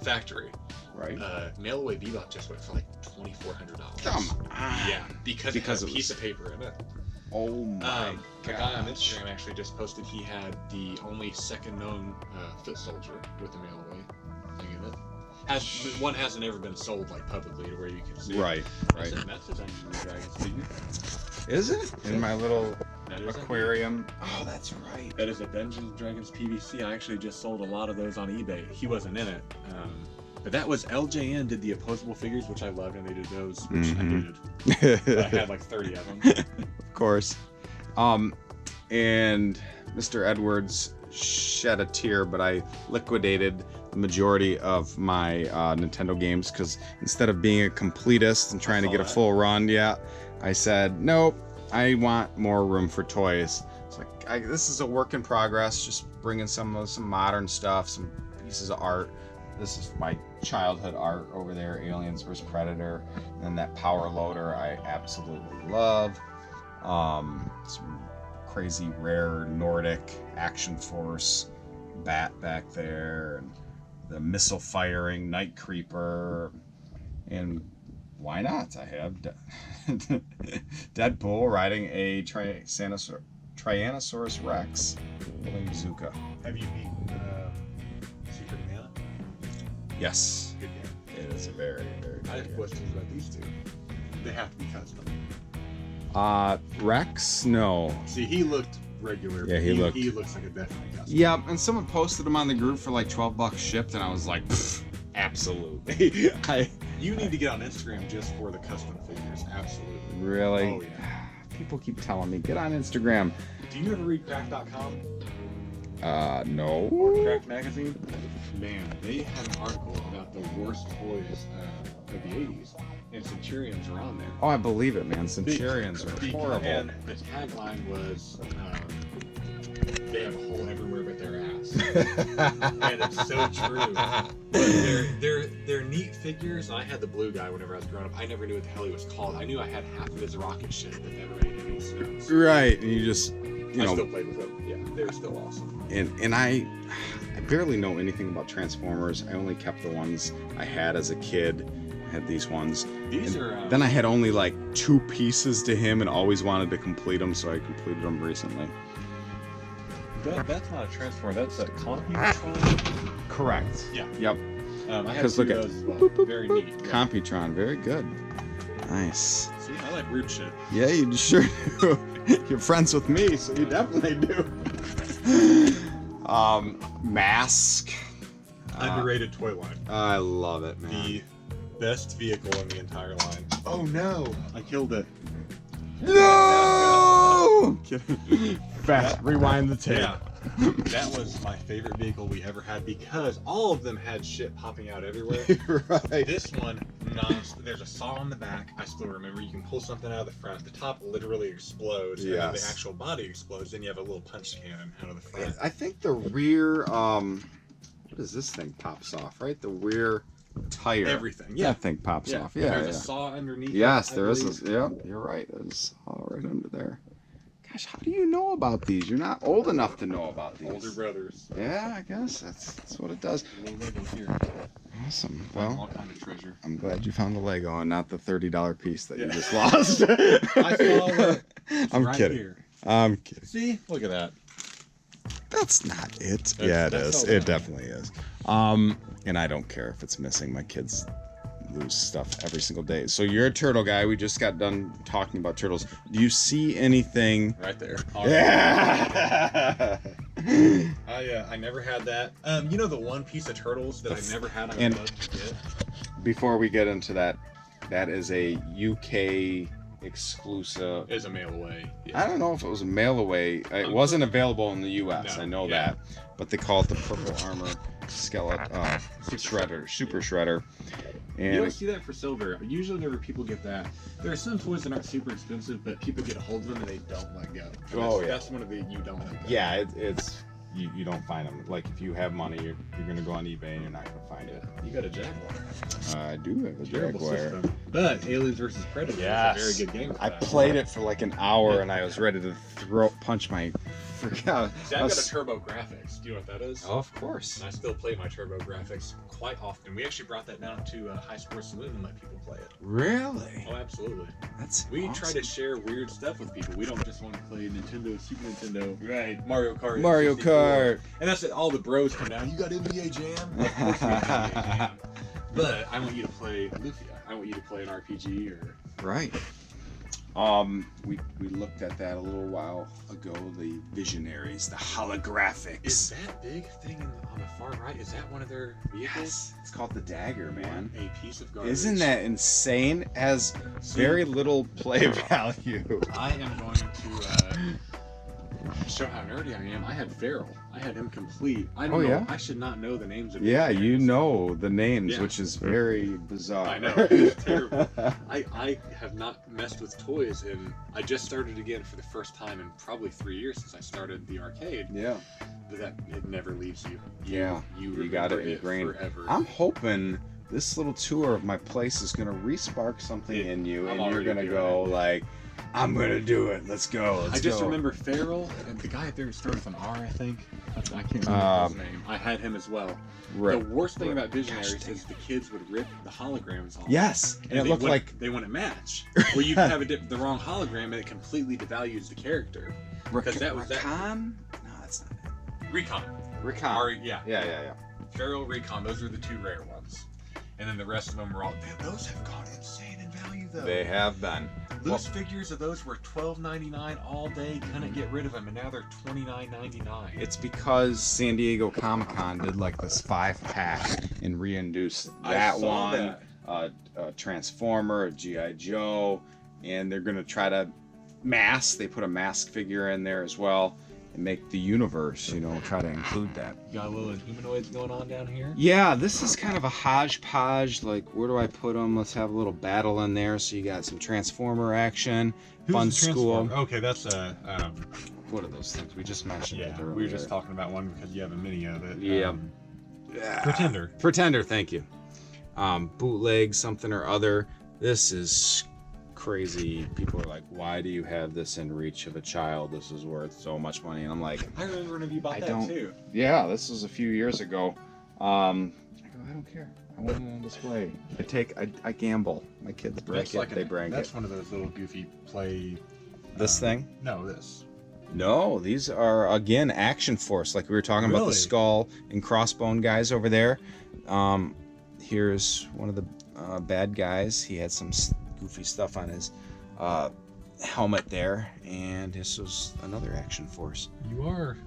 factory. Right. Mail away Bebop just went for like $2,400. Come on. Yeah, because it Because had a it piece was- of paper in it. Oh my A god. guy on Instagram actually just posted he had the only second known foot soldier with the mail away thing in it. One hasn't ever been sold like publicly to where you can see. Right. That's a Dungeons and Dragons figure. Is it in my little That is aquarium? Oh, that's right. That is a Dungeons and Dragons PVC. I actually just sold a lot of those on eBay. He wasn't in it. But that was LJN did the opposable figures, which I loved, and they did those, which I hated. I had like 30 of them. Of course. And Mr. Edwards shed a tear, but I liquidated the majority of my Nintendo games because instead of being a completist and trying to get a full run, I said, nope, I want more room for toys. It's like, this is a work in progress, just bringing some modern stuff, some pieces of art. This is my childhood art over there, Aliens vs. Predator, and then that Power Loader I absolutely love. Some crazy rare Nordic Action Force bat back there, and the missile firing Night Creeper, and why not? I have Deadpool riding a Tyrannosaurus Rex holding bazooka. Have you beaten Secret Mana? Yes. Good game. It is a very, very I have good questions about these two. They have to be custom. Rex? No. See, he looked regular. Yeah, but he looked- He looks like a definite custom. Yep, and someone posted them on the group for like $12 shipped, and I was like, absolutely. You need to get on Instagram just for the custom figures. Absolutely. Really? Oh, yeah. People keep telling me, get on Instagram. Do you ever read Crack.com? No. Or Crack Magazine? Man, they had an article about the worst toys of the 80s, and Centurions are on there. Oh, I believe it, man. Centurions are horrible. And the tagline was, they have a hole everywhere but their ass. And it's so true. But they're neat figures. I had the blue guy whenever I was growing up. I never knew what the hell he was called. I knew I had half of his rocket ship, but never made any sense. Right, and you just, I still played with them. Yeah, they were still awesome. and I barely know anything about Transformers. I only kept the ones I had as a kid. I had these ones. These are. Then I had only like 2 pieces to him and always wanted to complete them, so I completed them recently. That's not a Transformer. That's a Computron. Correct. Yeah. Yep. I had Because two look of at those as well. boop, boop, Very boop. neat. Yeah. Computron, very good. Nice. See, I like weird shit. Yeah, you sure do. You're friends with me, so you definitely do. Mask. Underrated toy line. I love it, man. The best vehicle in the entire line. Oh no! I killed it. No! Fast. Rewind the tape. Yeah. That was my favorite vehicle we ever had because all of them had shit popping out everywhere. Right. This one, there's a saw on the back. I still remember. You can pull something out of the front. The top literally explodes, and then the Yes. actual body explodes. Then you have a little punch cannon out of the front. I think the rear, what is this thing pops off, right? The rear tire. Everything. Yeah. That thing pops off. Yeah. There's yeah. a saw underneath. Yes, it, I there is. believe. Yeah, you're right. There's all right under there. Gosh, how do you know about these? You're not old enough to know about these. Older brothers. Yeah, I guess that's what it does. Here. Awesome. All Well, kind of treasure. I'm glad you found the Lego and not the $30 piece that you Yeah. just lost. I saw it. It's I'm right kidding. Here. I'm kidding. See, look at that. That's not it. That's- Yeah, it that's is. all It right. definitely is. And I don't care if it's missing. My kids lose stuff every single day. So you're a turtle guy. We just got done talking about turtles. Do you see anything? Right there. Yeah. I never had that. You know the one piece of turtles that I never had. I And- would love to get. Before we get into that, that is a UK exclusive. Is a mail away. I don't know if it was a mail away. It wasn't available in the US. No, I know yeah. that. But they call it the purple armor skeleton shredder, super shredder. You And don't see that for silver. Usually, whenever people get that, there are some toys that aren't super expensive, but people get a hold of them and they don't let go. Oh, yeah. That's one of the you don't let go. yeah, it's you don't find them. Like if you have money, you're gonna go on eBay and you're not gonna find it. You got a Jaguar. I do have a Terrible Jaguar. system. But Aliens vs Predator Yes. is a very good game. For I that. played it for like an hour and I was ready to punch my freak out. See, I've got a Turbo Graphics. Do you know what that is? Oh, of course. And I still play my Turbo Graphics quite often. We actually brought that down to High Sports Saloon and let people play it. Really? Oh, absolutely. That's We awesome. try to share weird stuff with people. We don't just want to play Nintendo, Super Nintendo, right? Mario Kart. Mario 64. Kart. And that's it. All the bros come down. You got NBA Jam? Of course we got NBA Jam. But I want you to play Lufia. I want you to play an RPG or... Right. We looked at that a little while ago. The Visionaries, the holographics. Is that big thing on the far right? Is that one of their vehicles? Yes, it's called the Dagger, man. A piece of garbage. Isn't that insane? Has See, very little play value. I am going to show how nerdy I am. I had Feral. I had him complete. I don't Oh, know. yeah? I should not know the names of Yeah, you Visionaries. know the names, Yeah. which is very bizarre. I know. It's terrible. I have not messed with toys, and I just started again for the first time in probably 3 years since I started the arcade. Yeah. But that it never leaves you. Yeah, You got it remember ingrained. forever. I'm hoping this little tour of my place is gonna re-spark something Yeah, in you, I'm and you're already gonna doing go it. like, I'm gonna do it. Let's go. I just remember Feral, and the guy up there started with an R, I think. I can't remember his name. I had him as well. The worst thing about Visionaries dang is the kids would rip the holograms off. Yes, and it they looked wouldn't- like they wouldn't match. Where you can have the wrong hologram and it completely devalues the character. Because that was Recon? No, that's not it. Recon. Recon. Yeah. Feral Recon. Those were the two rare ones. And then the rest of them were all. Damn, those have gone insane in value though. They have been. Loose figures of those were $12.99 all day. Couldn't get rid of them, and now they're $29.99. It's because San Diego Comic-Con did like this 5-pack and reintroduced that one, a Transformer, a G.I. Joe, and they're gonna try to They put a mask figure in there as well, and make the universe, try to include that. You got a little humanoids going on down here? Yeah, this is kind of a hodgepodge. Like, where do I put them? Let's have a little battle in there. So you got some Transformer action, fun school. Okay, that's What are those things? We just mentioned it earlier. We were just talking about one because you have a mini of it. Yeah. Pretender, thank you. Bootleg something or other. This is crazy. People are like, why do you have this in reach of a child? This is worth so much money. And I'm like, I remember when you bought that too. Yeah, this was a few years ago. I don't care. I want it on display. I gamble. My kids break it. They break it. That's one of those little goofy play. This thing? No, this. No, these are again Action Force. Like we were talking about the skull and crossbone guys over there. Here's one of the bad guys. He had some goofy stuff on his helmet there, and this was another Action Force. You are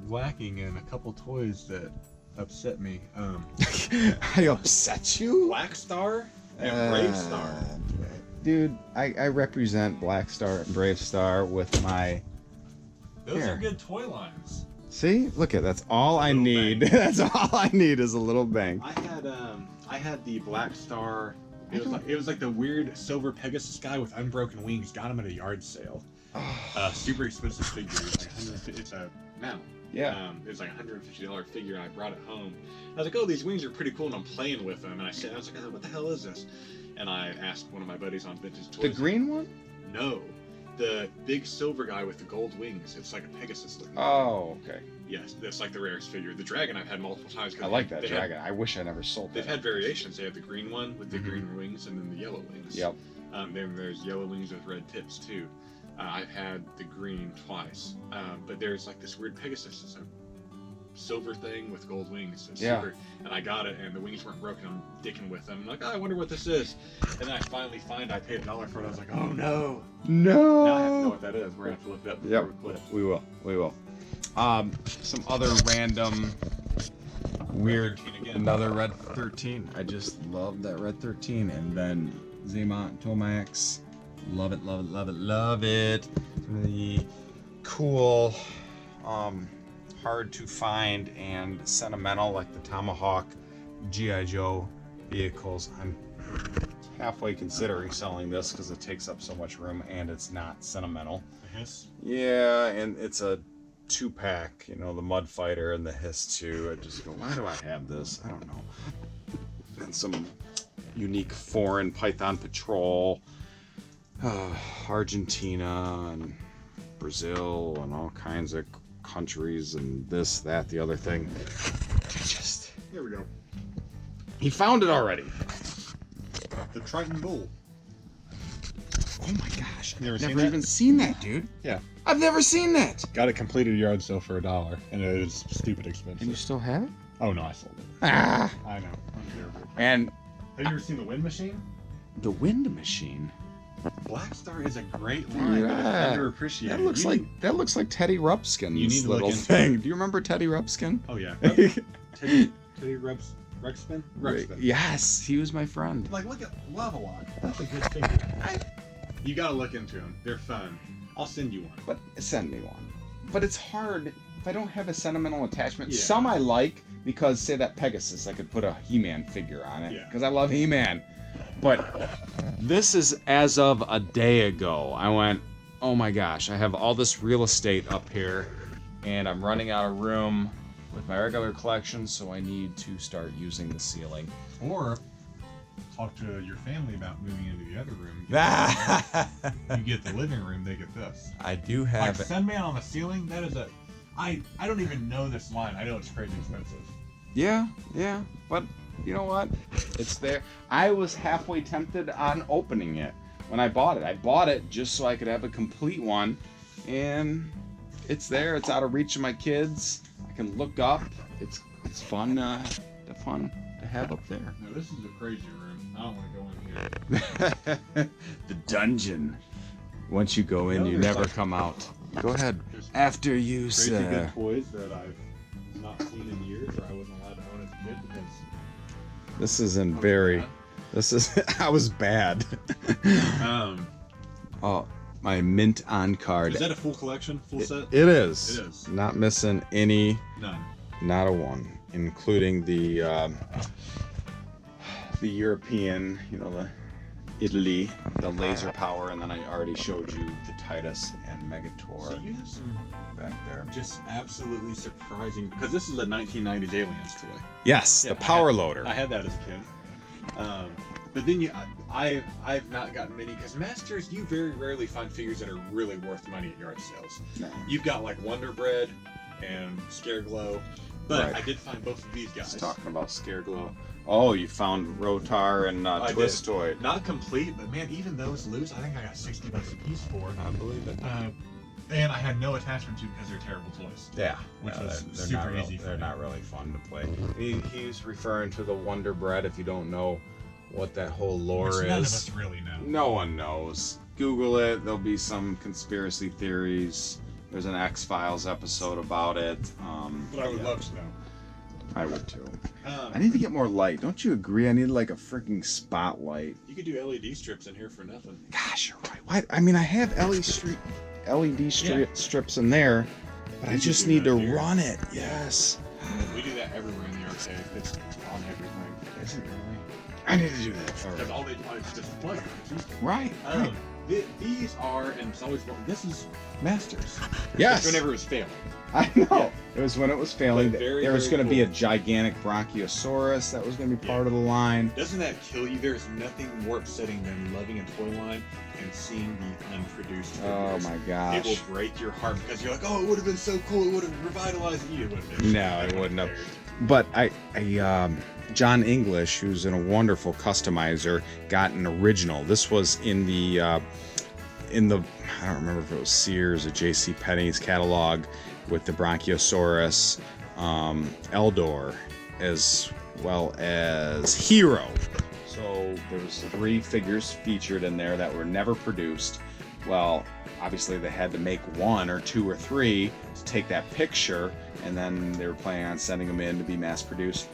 lacking in a couple toys that upset me. I upset you? Black Star and Brave Star. Dude, I represent Black Star and Brave Star with my. Those are good toy lines. See, look at that's all I need. That's all I need is a little bang. I had the Black Star. It was like the weird silver Pegasus guy with unbroken wings. Got him at a yard sale. Super expensive figure. It's a mount. Yeah. It was like a $150 figure. And I brought it home. I was like, oh, these wings are pretty cool, and I'm playing with them. And I was like, what the hell is this? And I asked one of my buddies on Vintage Toys. The green one? No. The big silver guy with the gold wings. It's like a Pegasus looking. Oh, okay. Yes, that's like the rarest figure. The dragon I've had multiple times. I like that dragon. I wish I never sold that. They've had variations. They have the green one with the green wings and then the yellow wings. Yep. Then there's yellow wings with red tips too. I've had the green twice. But there's like this weird Pegasus. It's a silver thing with gold wings. It's super, and I got it, and the wings weren't broken. I'm dicking with them. I'm like, oh, I wonder what this is. And then I finally I paid $1 for it. I was like, oh no. No. Now I have to know what that is. We're gonna have to look it up before we quit. We will. Some other random weird. Another Red 13. I just love that Red 13. And then Zaymont Tomax. Love it. Really cool. Hard to find and sentimental, like the Tomahawk G.I. Joe vehicles. I'm halfway considering selling this because it takes up so much room and it's not sentimental. The Hiss? Yeah, and it's a 2-pack, the Mud Fighter and the Hiss 2. I just go, why do I have this? I don't know. And some unique foreign Python Patrol, Argentina and Brazil and all kinds of countries and this, that, the other thing. Here we go. He found it already. The Triton Bull. Oh my gosh. You I've never even seen that, dude. Yeah. I've never seen that. Got it completed yard sale for $1, and it is stupid expensive. And you still have it? Oh no, I sold it. Ah. I know. I'm terrible. And have you ever seen the Wind Machine? The Wind Machine. Black Star is a great line, but it's underappreciated. That looks like Teddy Ruxpin's little thing. Do you remember Teddy Ruxpin? Oh yeah. Teddy Ruxpin? Ruxpin. Yes, he was my friend. Like, look at Lava Lock. That's a good figure. You gotta look into them. They're fun. I'll send you one. But send me one. But it's hard if I don't have a sentimental attachment. Yeah. Some I like because, say, that Pegasus, I could put a He-Man figure on it because I love He-Man. But this is as of a day ago. I went, oh my gosh, I have all this real estate up here, and I'm running out of room with my regular collection, so I need to start using the ceiling. Or talk to your family about moving into the other room. You get the living room, they get this. I do have it. Sandman on the ceiling, that is I don't even know this line. I know it's crazy expensive. Yeah, but you know what? It's there. I was halfway tempted on opening it when I bought it. I bought it just so I could have a complete one, and it's there. It's out of reach of my kids. I can look up. It's fun. Fun to have up there. Now this is a crazy room. I don't want to go in here. The dungeon. Once you go in, you never come out. Go ahead. After you, Crazy sir. good toys that I've not seen in years, or I wasn't allowed to own as a kid because. This isn't very. This is. I was bad. Oh, my mint on card. Is that a full collection? Full set? It is. It is. Not missing any. None. Not a one, including the European, the Italy, the laser power, and then I already showed you the Titus and Megator So you have some back there. just absolutely surprising, because this is a 1990s Aliens toy. Yes, Yeah, the power loader. I had that as a kid. But then I've not gotten many, because Masters, you very rarely find figures that are really worth money at yard sales. No. You've got like Wonder Bread and Scareglow, but Right. I did find both of these guys. Just talking about Scareglow. Oh, you found Rotar and I did. Twistoid. Not complete, but man, even those loose, I think I got $60 a piece for. I believe it. And I had no attachment to because they're terrible toys. Yeah, Which no, was they're super not easy for They're me. not really fun to play. He's referring to the Wonder Bread. If you don't know what that whole lore Which is, none of us really know. no one knows. Google it. There'll be some conspiracy theories. There's an X-Files episode about it. But I would love to know. I would too. I need to get more light. Don't you agree? I need like a freaking spotlight. You could do LED strips in here for nothing. Gosh, you're right. Why? I mean, I have LED strips in there, but I We just could do need that to here. run it. Yes. We do that everywhere in the arcade. It's on everything. Is it really? I need to do that. Because all they do is just plug it. Right. Right. These are, and it's always, this is Masters. Yes. Whenever it was failing. I know. It was when it was failing. But very, There was very going to be a cool. gigantic Brachiosaurus that was going to be part of the line. Doesn't that kill you? There's nothing more upsetting than loving a toy line and seeing the unproduced Oh figures. my It gosh. will break your heart because you're like, oh, it would have been so cool. It would have revitalized you. It wouldn't have. No, it wouldn't have. But John English, who's a wonderful customizer, got an original. This was in the I don't remember if it was Sears or J.C. Penney's catalog with the Brachiosaurus, Eldor, as well as Hero. So there's 3 figures featured in there that were never produced. Well, obviously they had to make 1 or 2 or 3 to take that picture, and then they were planning on sending them in to be mass produced.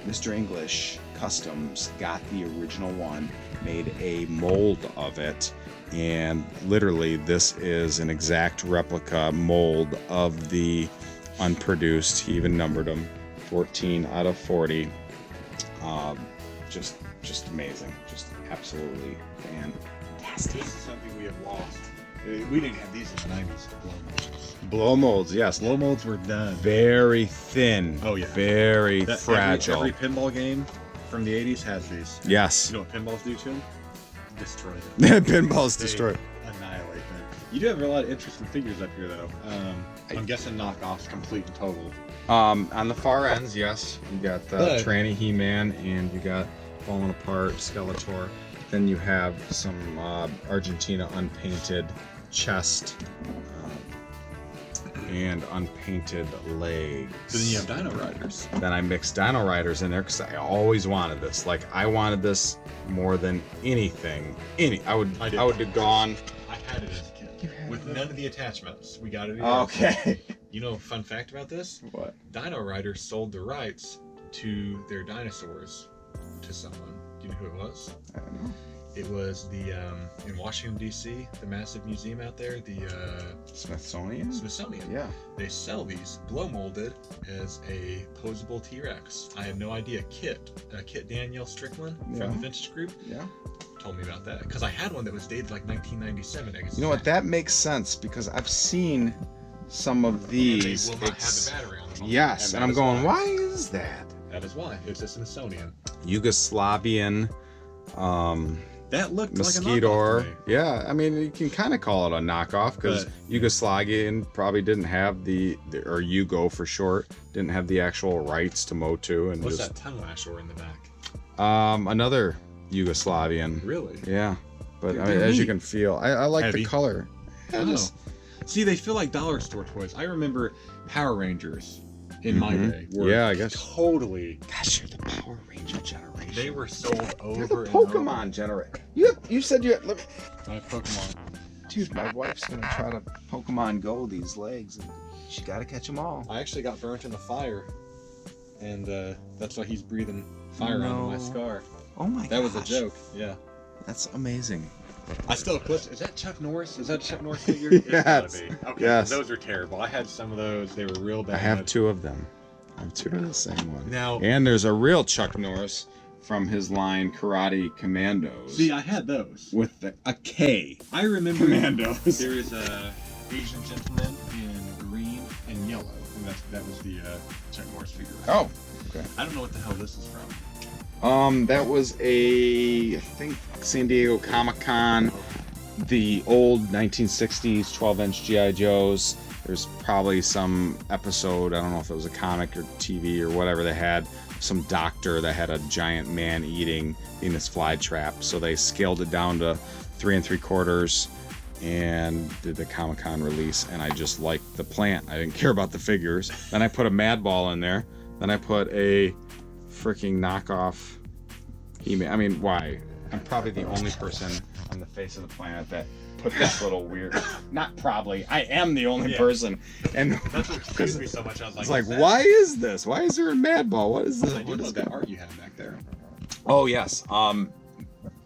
Mr. English Customs got the original one, made a mold of it, and literally this is an exact replica mold of the unproduced. He even numbered them 14 out of 40. Just amazing, just absolutely fantastic. This is something we have lost. We didn't have these in the 90s. Blow molds, yes, Blow molds were done. very thin. Oh, yeah. Very fragile. Every pinball game from the 80s has these. Yes. You know what pinballs do to them? Destroy them. Pinballs They destroyed. Annihilate them. You do have a lot of interesting figures up here, though. I'm guessing knockoffs, complete and total. On the far ends, yes, you got the But- tranny He-Man, and you got fallen apart Skeletor. Then you have some Argentina unpainted chest and unpainted legs. So then you have Dino Riders. Then I mixed Dino Riders in there because I always wanted this. Like, I wanted this more than anything. I would I did. have gone. I had it as a kid. With none of the attachments. We got it. Okay. You know, fun fact about this? What? Dino Riders sold the rights to their dinosaurs to someone. Do you know who it was? I don't know. It was the in Washington D.C., the massive museum out there, the Smithsonian? Smithsonian. Yeah. They sell these blow molded as a posable T-Rex. I had no idea. Kit Danielle Strickland Yeah. from the Vintage Group Yeah. told me about that because I had one that was dated like 1997. You know what? That makes sense because I've seen some of these. They will not have the battery on them. Yes, and that I'm is going, why is that? That is why. It's a Smithsonian. Yugoslavian That looked like a Mosquitor. knockoff to me. Yeah, I mean, you can kind of call it a knockoff because But- Yugoslavian probably didn't have or Yugo for short, didn't have the actual rights to Motu. And What's just that tongue lasher in the back? another Yugoslavian. Really? Yeah, but I They're mean, as you neat. can feel, I like Heavy. the color. Yeah, Oh. See, they feel like dollar store toys. I remember Power Rangers in my day. Were Yeah, I guess. Totally. Gosh, you're the Power Ranger generation. They were sold over You're the and Pokemon over. generation. You said you had... I have Pokemon. Dude, my wife's gonna try to Pokemon Go these legs. And she gotta catch them all. I actually got burnt in the fire, and that's why he's breathing fire onto my scar. Oh my god. That was a joke. Yeah. That's amazing. I still have clips. Is that Chuck Norris? Is that a Chuck Norris figure? Yes. It's gotta be. Okay. Yes. Those are terrible. I had some of those. They were real bad. I have 2 of them. I have 2 of the same one. Now. And there's a real Chuck Norris from his line Karate Commandos. See, I had those. With a K. I remember Commandos. there is a Asian gentleman in green and yellow, and that was the Chuck Norris figure. Oh. Okay. I don't know what the hell this is from. That was I think San Diego Comic-Con. The old 1960s 12-inch G.I. Joes. There's probably some episode, I don't know if it was a comic or TV or whatever they had, some doctor that had a giant man eating Venus flytrap. So they scaled it down to 3 3/4 and did the Comic-Con release. And I just liked the plant. I didn't care about the figures. Then I put a Mad Ball in there. Then I put a freaking knockoff Heman. I mean, why? I'm probably the only person on the face of the planet that put this little weird. Not probably. I am the only person. And That's what confused me so much. I was like, it's like, why is this? Why is there a Mad Ball? What is this? I do love that art you had back there. Oh yes. Art?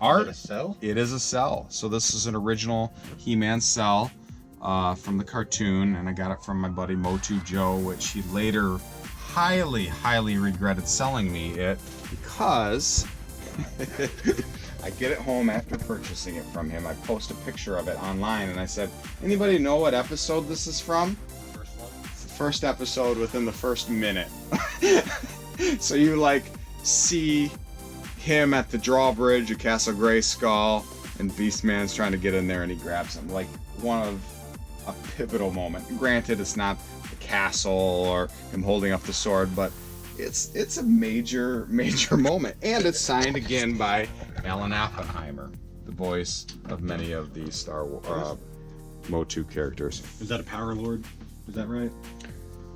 Art. A cell? It is a cell. So this is an original He-Man cell from the cartoon, and I got it from my buddy Motu Joe, which he later highly regretted selling me it because I get it home after purchasing it from him. I post a picture of it online, and I said, anybody know what episode this is from? First one? It's the first episode within the first minute. So you like see him at the drawbridge of Castle Grayskull, and Beastman's trying to get in there, and he grabs him. Like one of a pivotal moment. Granted, it's not the castle or him holding up the sword, but it's a major moment, and it's signed again by Alan Oppenheimer, the voice of many of the Star Wars Motu characters. Is that a Power Lord? Is that right?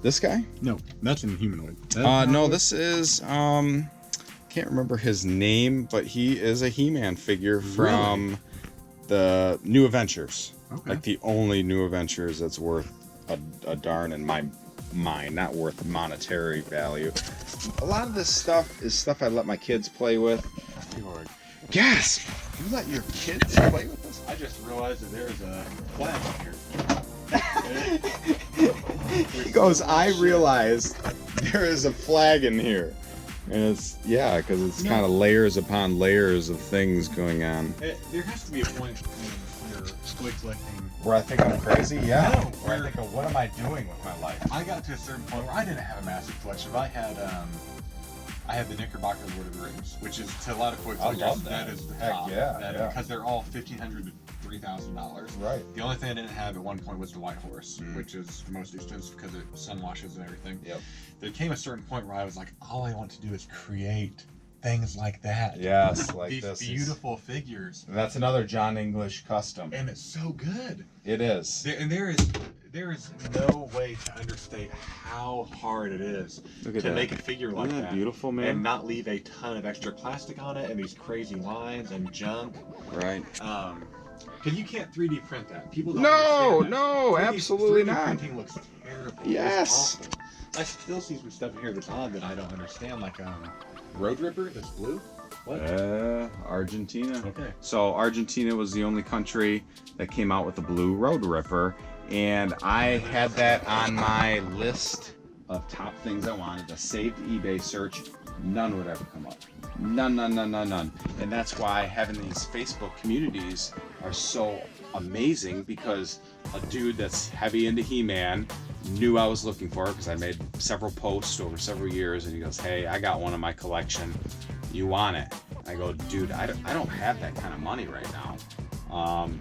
This guy? No, that's in humanoid. No, this is can't remember his name, but he is a He-Man figure from the New Adventures. Okay. Like the only New Adventures that's worth a darn in my mind, not worth monetary value. A lot of this stuff is stuff I let my kids play with. Yes! You let your kids play with this? I just realized that there's a flag here. He goes, I realized there is a flag in here. And it's, yeah, because it's kind of layers upon layers of things going on. There has to be a point when you're toy collecting. Where I think I'm crazy? Yeah. No, Where I think of, what am I doing with my life? I got to a certain point where I didn't have a massive collection, but I had the Knickerbocker Lord of the Rings, which is to a lot of toy collectors, love that. that is the Heck top. yeah. Because they're all $1,500 to $3,000. Right. The only thing I didn't have at one point was the White Horse, which is the most expensive because it sun washes and everything. Yep. There came a certain point where I was like, all I want to do is create things like that. Yes, like These this. beautiful figures. That's another John English custom. And it's so good. It is. There is no way to understate how hard it is Look at to that. make a figure like Isn't that beautiful, man? and not leave a ton of extra plastic on it and these crazy lines and junk. Right. Because you can't 3D print that. People don't No, understand that. no, 3D absolutely 3D not. Printing looks terrible. Yes. It's awful. I still see some stuff in here that's odd that I don't understand, like Road Ripper that's blue. What? Argentina. Okay. So Argentina was the only country that came out with the blue Road Ripper, and I had that on my list of top things I wanted. A saved eBay search, none would ever come up. None. And that's why having these Facebook communities are so amazing, because a dude that's heavy into He-Man knew I was looking for it because I made several posts over several years, and he goes, hey, I got one in my collection. You want it? I go, dude, I don't have that kind of money right now.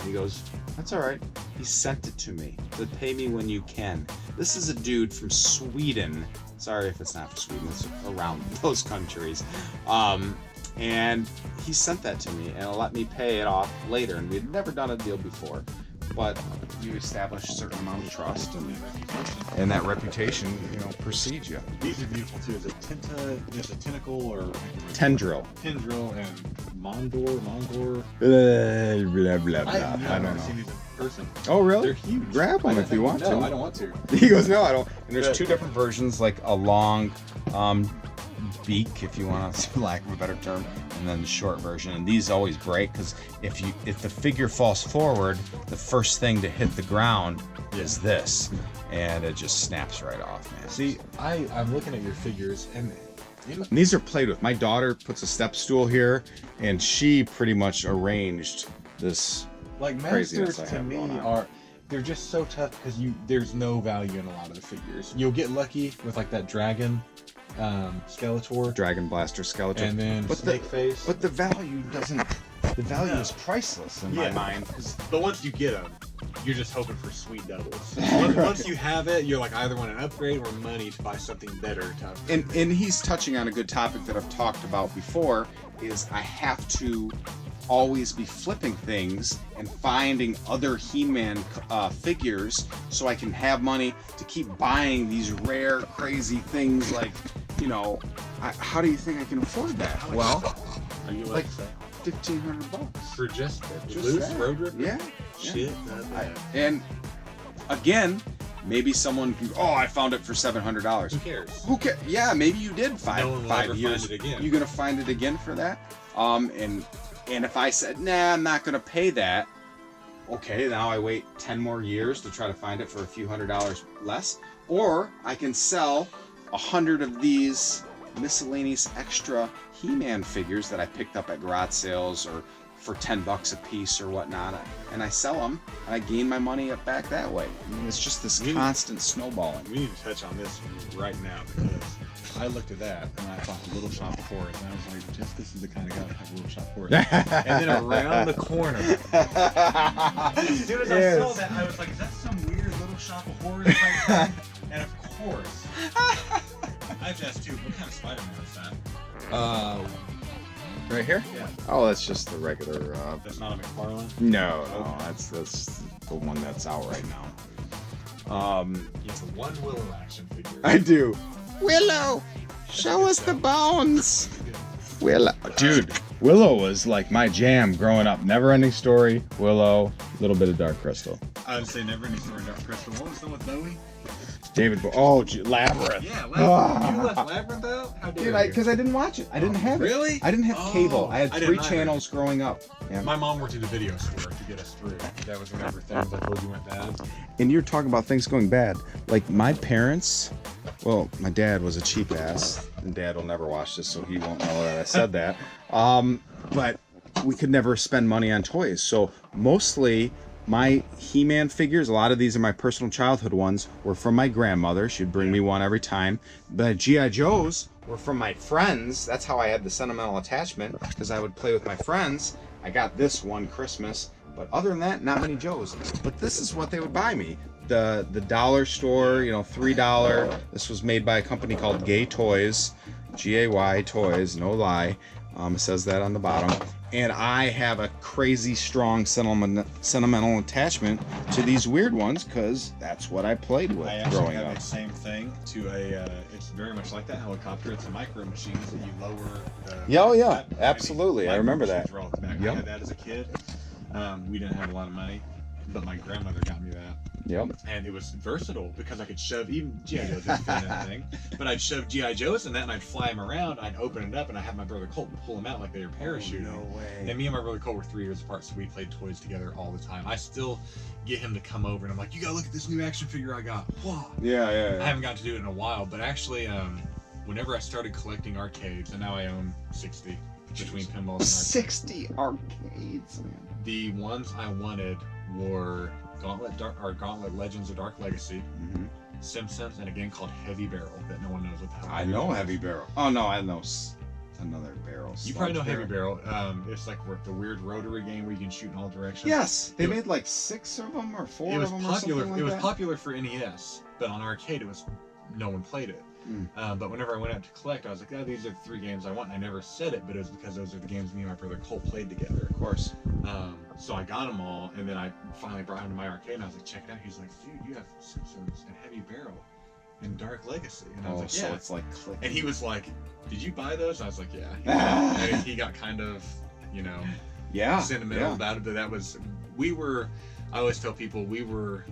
He goes, that's all right. He sent it to me. He said, pay me when you can. This is a dude from Sweden. Sorry if it's not from Sweden. It's around those countries. And he sent that to me and let me pay it off later. And we'd never done a deal before. but you establish a certain amount of trust, and that reputation, precedes you. These are beautiful too. Is it tentacle or Tendril. tendril and Mongor? Blah, blah, blah. I've I don't never know. seen these in person. Oh, really? They're huge. Grab one if you want to. No, I don't want to. He goes, no, I don't. And there's two different versions, like a long beak, if you want to, for lack of a better term, and then the short version. And these always break because if the figure falls forward, the first thing to hit the ground is this, and it just snaps right off, man. See, I'm looking at your figures, and And these are played with. My daughter puts a step stool here, and she pretty much arranged this. like Craziness masters I to have me going they're just so tough because there's no value in a lot of the figures. You'll get lucky with like that dragon, Skeletor, Dragon Blaster Skeletor. and then But Snake Face. But the value doesn't. The value is priceless in my mind. But once you get them, you're just hoping for sweet doubles. Once you have it, you're like either want an upgrade or money to buy something better to upgrade. And he's touching on a good topic that I've talked about before, is I have to always be flipping things and finding other He-Man figures so I can have money to keep buying these rare, crazy things like, how do you think I can afford that? Well, Are you like upset? $1,500. For just Just loose that. road rip? Yeah. Shit. And again, maybe someone can, I found it for $700. Who cares? Who cares? Yeah, maybe you did No one will five ever years. find it again. You're gonna find it again for that. And if I said, nah, I'm not gonna pay that. Okay, now I wait 10 more years to try to find it for a few $100s less, or I can sell 100 of these miscellaneous extra He-Man figures that I picked up at garage sales or for $10 a piece or whatnot, and I sell them and I gain my money back that way. I mean, it's just this constant snowballing. We need to touch on this right now because I looked at that and I thought Little Shop of Horrors, and I was like, just this is the kind of guy that has Little Shop of Horrors. And then around the corner, as soon as I saw that, I was like, is that some weird Little Shop of Horrors type thing? And of course, I have to ask too, what kind of Spider-Man is that? Right here? Yeah. Oh, that's just the regular. That's not a McFarlane? No, Okay. that's the one that's out right now. He has one Willow action figure. I do. Willow, show us the bones. Willow, dude. Willow was like my jam growing up. Never Ending Story, Willow, little bit of Dark Crystal. I would say Never Ending Story, Dark Crystal. What was the one with Bowie? David, Labyrinth. Yeah, Labyrinth. Ah. You left Labyrinth out? How dare Dude, you? because I didn't watch it. I didn't have it. Really? I didn't have cable. I had I didn't 3 either. channels growing up. Yeah. My mom worked at a video store to get us through. That was whenever things I told you went bad. And you're talking about things going bad. Like my parents, well, my dad was a cheap ass, and Dad will never watch this, so he won't know that I said that. But we could never spend money on toys. So mostly my He-Man figures, a lot of these are my personal childhood ones, were from my grandmother. She'd bring me one every time. But G.I. Joes were from my friends. That's how I had the sentimental attachment, because I would play with my friends. I got this one Christmas. But other than that, not many Joes. But this is what they would buy me. The dollar store, $3. This was made by a company called Gay Toys. Gay Toys, no lie. It says that on the bottom. And I have a crazy strong sentimental attachment to these weird ones because that's what I played with I actually growing have up. the same thing to it's very much like that helicopter. It's a micro machine that you lower the... Yeah, oh, yeah, that- absolutely. I remember that. micro machines were all back. Yep. I had that as a kid. We didn't have a lot of money, but my grandmother got me that. Yep. And it was versatile because I could shove even G.I. Joe didn't fit in anything, but I'd shove G.I. Joes in that and I'd fly them around. I'd open it up and I'd have my brother Colt pull them out like they were parachuting. No way. And me and my brother Colt were 3 years apart, so we played toys together all the time. I still get him to come over and I'm like, you gotta look at this new action figure I got. Wow. Yeah. I haven't gotten to do it in a while, but actually, whenever I started collecting arcades, and now I own 60 between pinballs and arcades. 60 arcades, man. The ones I wanted were Gauntlet Legends of Dark Legacy, Mm-hmm. Simpsons, and a game called Heavy Barrel that no one knows what the hell. I know Heavy Barrel. Oh, no, I know another barrel. You probably know Heavy Barrel. It's like the weird rotary game where you can shoot in all directions. Yes, they made like 6 of them or 4 It was of them popular. or something like It was that. popular for NES, but on arcade, no one played it. But whenever I went out to collect, I was like, oh, these are the 3 games I want. And I never said it, but it was because those are the games me and my brother Cole played together. Of course. So I got them all, and then I finally brought him to my arcade, and I was like, check it out. He's like, dude, you have Simpsons and Heavy Barrel and Dark Legacy. And I was like, yeah. So it's like clicking. And he was like, did you buy those? I was like, yeah. And he got kind of, you know, sentimental about it, but that was, I always tell people we were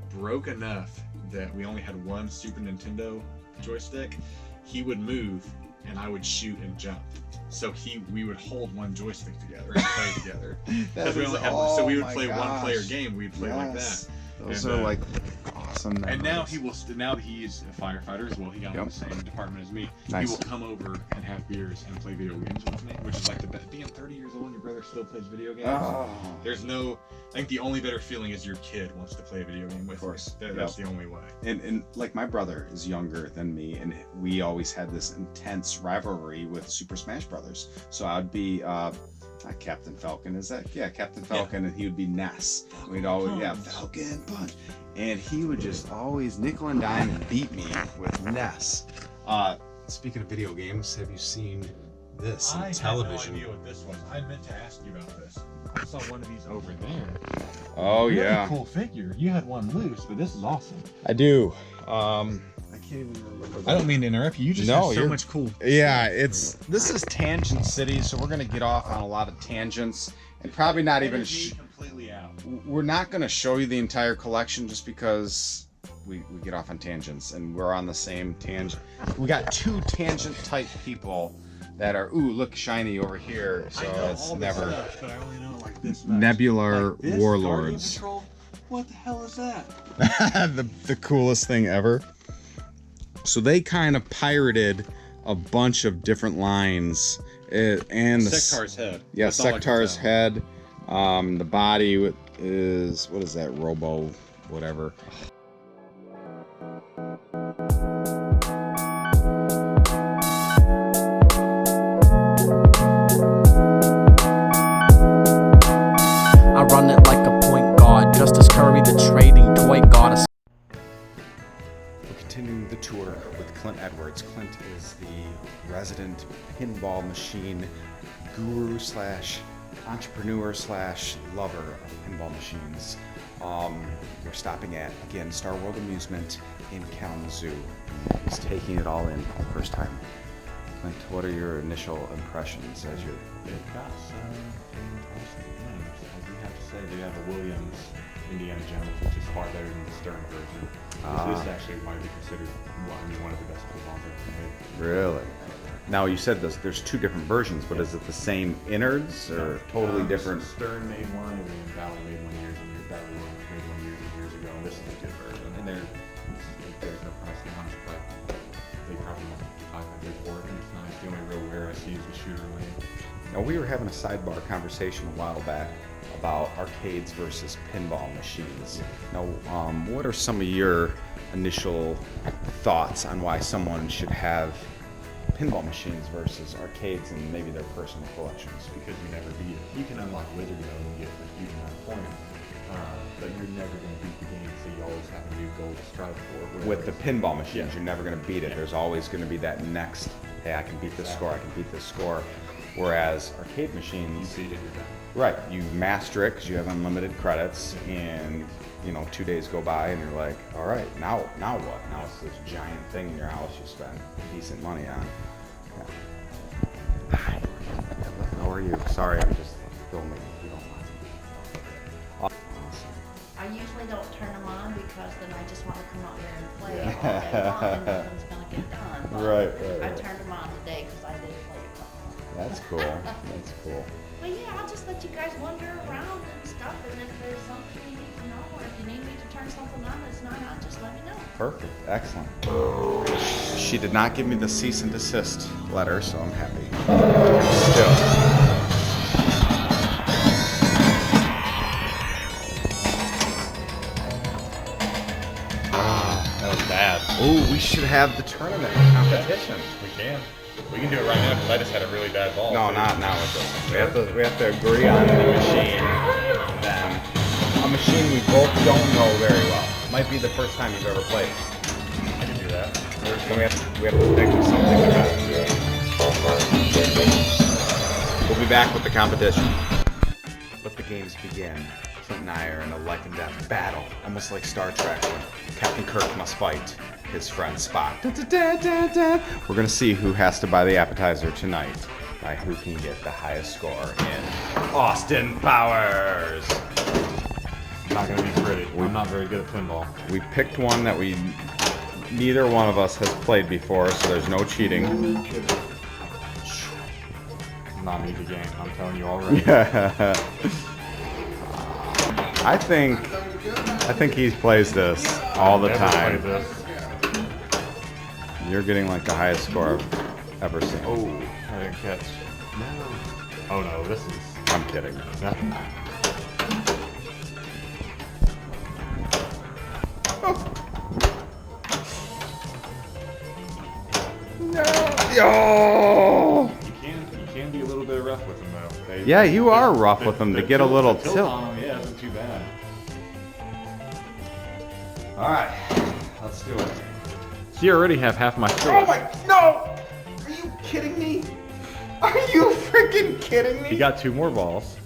broke enough that we only had one Super Nintendo joystick. He would move and I would shoot and jump. So we would hold one joystick together and play together. Because we only had one. So we would play one player game, we'd play like that. Those are like awesome memories. And now now that he's a firefighter as well, he got in the same department as me. Nice. He will come over and have beers and play video games with me, which is like the best. Being 30 years old and your brother still plays video games. There's no. I think the only better feeling is your kid wants to play a video game with. Of course, that's the only way. And like my brother is younger than me, and we always had this intense rivalry with Super Smash Brothers. So I'd be. Not Captain Falcon, is that? Yeah, Captain Falcon, and he would be Ness. We'd always, Falcon Punch. And he would just always nickel and dime and beat me with Ness. Speaking of video games, have you seen this on television? I had no idea what this was. I meant to ask you about this. I saw one of these over there. Oh, really cool figure. You had one loose, but this is awesome. I do. I can't even remember. I don't mean to interrupt you. You just have so much cool. Yeah, this is Tangent City, so we're gonna get off on a lot of tangents and probably not even. Completely out. We're not gonna show you the entire collection just because we get off on tangents and we're on the same tangent. We got 2 tangent type people that are look shiny over here. So it's never. Stuff, but I only know like this much. Nebular like this, Warlords. What the hell is that? the coolest thing ever. So they kind of pirated a bunch of different lines, and Sectar's head. Yeah, Sectar's head. The body is what is that? Robo, whatever. I run it like a point guard, just as Cury, the trading toy god. We're continuing the tour with Clint Edwards. Clint is the resident pinball machine guru / entrepreneur / lover of pinball machines. We're stopping at, again, Star World Amusement in Kalamazoo. He's taking it all in for the first time. Clint, what are your initial impressions as you're... It got some fantastic names. I do have to say, they have a Williams Indiana Jones, which is far better than the Stern version. This actually might be considered one of the best pinballs ever made. Really? Now you said there's 2 different versions, but is it the same innards or totally different? Stern made one, and then Bally made one years ago, and this is a good version. And there's no price tag on it, but they probably want $500 for it, and it's nice. The only real wear I see is the shooter lane. Now we were having a sidebar conversation a while back about arcades versus pinball machines. Now, what are some of your initial thoughts on why someone should have pinball machines versus arcades and maybe their personal collections? Because you never beat it. You can unlock Wizard Mode and get a huge amount of points, but you're never going to beat the game, so you always have a new goal to strive for. With the pinball machines, you're never going to beat it. There's always going to be that next, hey, I can beat this score, I can beat this score. Whereas arcade machines, you beat it, you're done. Right, you master it because you have unlimited credits, and 2 days go by and you're like, all right, now what? Now it's this giant thing in your house you spend decent money on. Yeah. Hi, how are you? Sorry, I'm just filming. If you don't mind. I usually don't turn them on because then I just want to come out here and play all day long and nothing's going to get done. But Right. I turned them on today because I did play a couple. That's cool. That's cool. But yeah, I'll just let you guys wander around and stuff, and if there's something you need to know, or if you need me to turn something on that's not on, just let me know. Perfect. Excellent. She did not give me the cease and desist letter, so I'm happy. Still. That was bad. Oh, we should have the tournament competition. We can do it right now because I just had a really bad ball. No, not now with this. We have to agree on the machine. Then a machine we both don't know very well. Might be the first time you've ever played. I can do that. So we have to think of something to bet. We'll be back with the competition. Let the games begin. Clint and I are in a life and death battle, almost like Star Trek when Captain Kirk must fight his friend Spock. We're gonna see who has to buy the appetizer tonight by who can get the highest score in Austin Powers. Not gonna be pretty. I'm not very good at pinball. We picked one that neither one of us has played before, so there's no cheating. Not an easy game, I'm telling you already. I think he plays this all the Never time. played this. You're getting like the highest score I've ever seen. Oh, I didn't catch. No. Oh no, this is I'm kidding. nothing. Yo! You can be a little bit rough with them though. Yeah, you are rough with them to get a little tilt tilt. on them, yeah, isn't too bad. All right, let's do it. So you already have half my score. Oh my, no! Are you kidding me? Are you freaking kidding me? You got 2 more balls.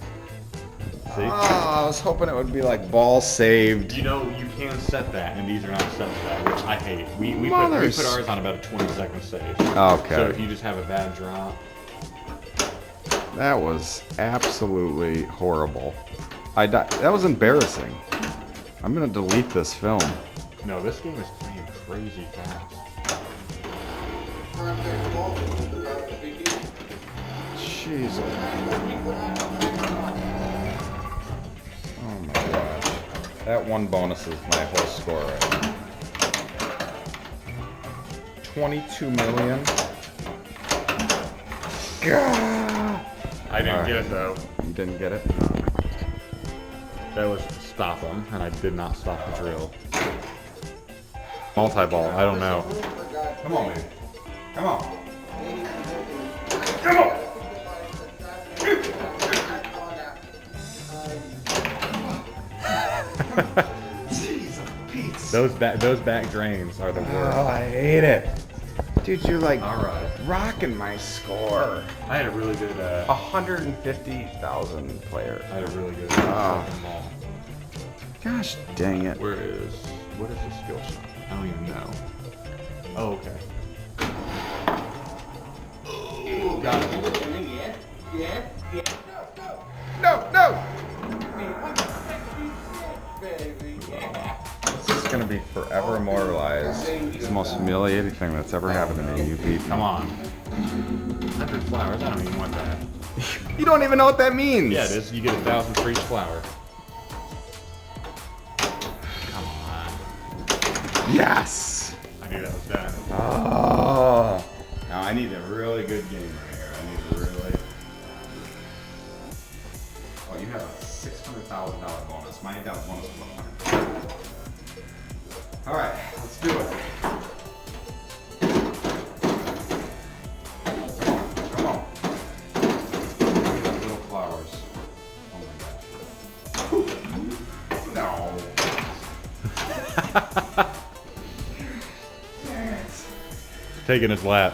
See? Oh, I was hoping it would be like ball saved. You know, you can set that, and these are not set to that, which I hate. We put Mothers. ours on about a 20-second save. Okay. So if you just have a bad drop. That was absolutely horrible. That was embarrassing. I'm gonna delete this film. No, this game is playing crazy fast. Jesus. Oh my gosh. That one bonus is my whole score right now. 22 million. Gah! I didn't Alright. get it though. You didn't get it? That was stop them, and I did not stop the drill. Multi-ball, I don't know. Come on, baby. Come on. Those back drains are the Oh, worst. I hate it. Dude, you're like Alright. rocking my score. I had a really good 150,000 players. I had a really good Ah. second ball. Gosh dang it. What is the skill shot? I don't even know. Oh, okay. Oh, got it. No, no! This is gonna be forever immortalized. It's the most humiliating thing that's ever happened to me. You beat me. Come on. 100 flowers, I don't even want that. You don't even know what that means. Yeah, it is. You get 1,000 for each flower. Come on. Yes! I knew that was done. Oh. Now I need a really good game right here. I need a really. Oh, you have a $600,000 bonus. My down bonus was 100. All right, let's do it. Come on. Little flowers. Oh my gosh. No. Taking his lap.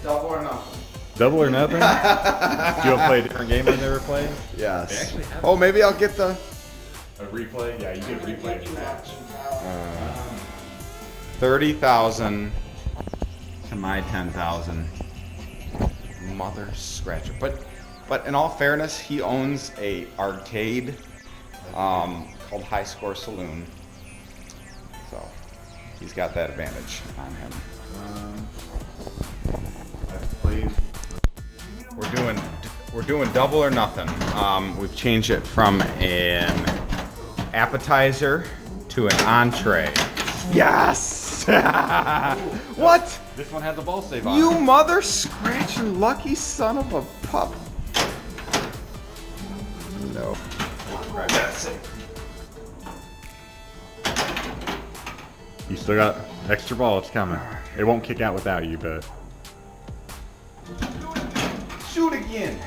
Double or nothing. Double or nothing? Do you want to play a different game I've never played? Yes. They actually have Oh, maybe I'll get the a replay? Yeah, you get a replay of the match. 30,000 to my 10,000. Mother scratcher. But in all fairness, he owns a arcade called High Score Saloon. So he's got that advantage on him. I've played. We're doing double or nothing. We've changed it from an appetizer to an entree. Yes! What? This one had the ball save on You it. mother scratcher, lucky son of a pup. No. You still got extra ball, it's coming. It won't kick out without you, but Shoot again.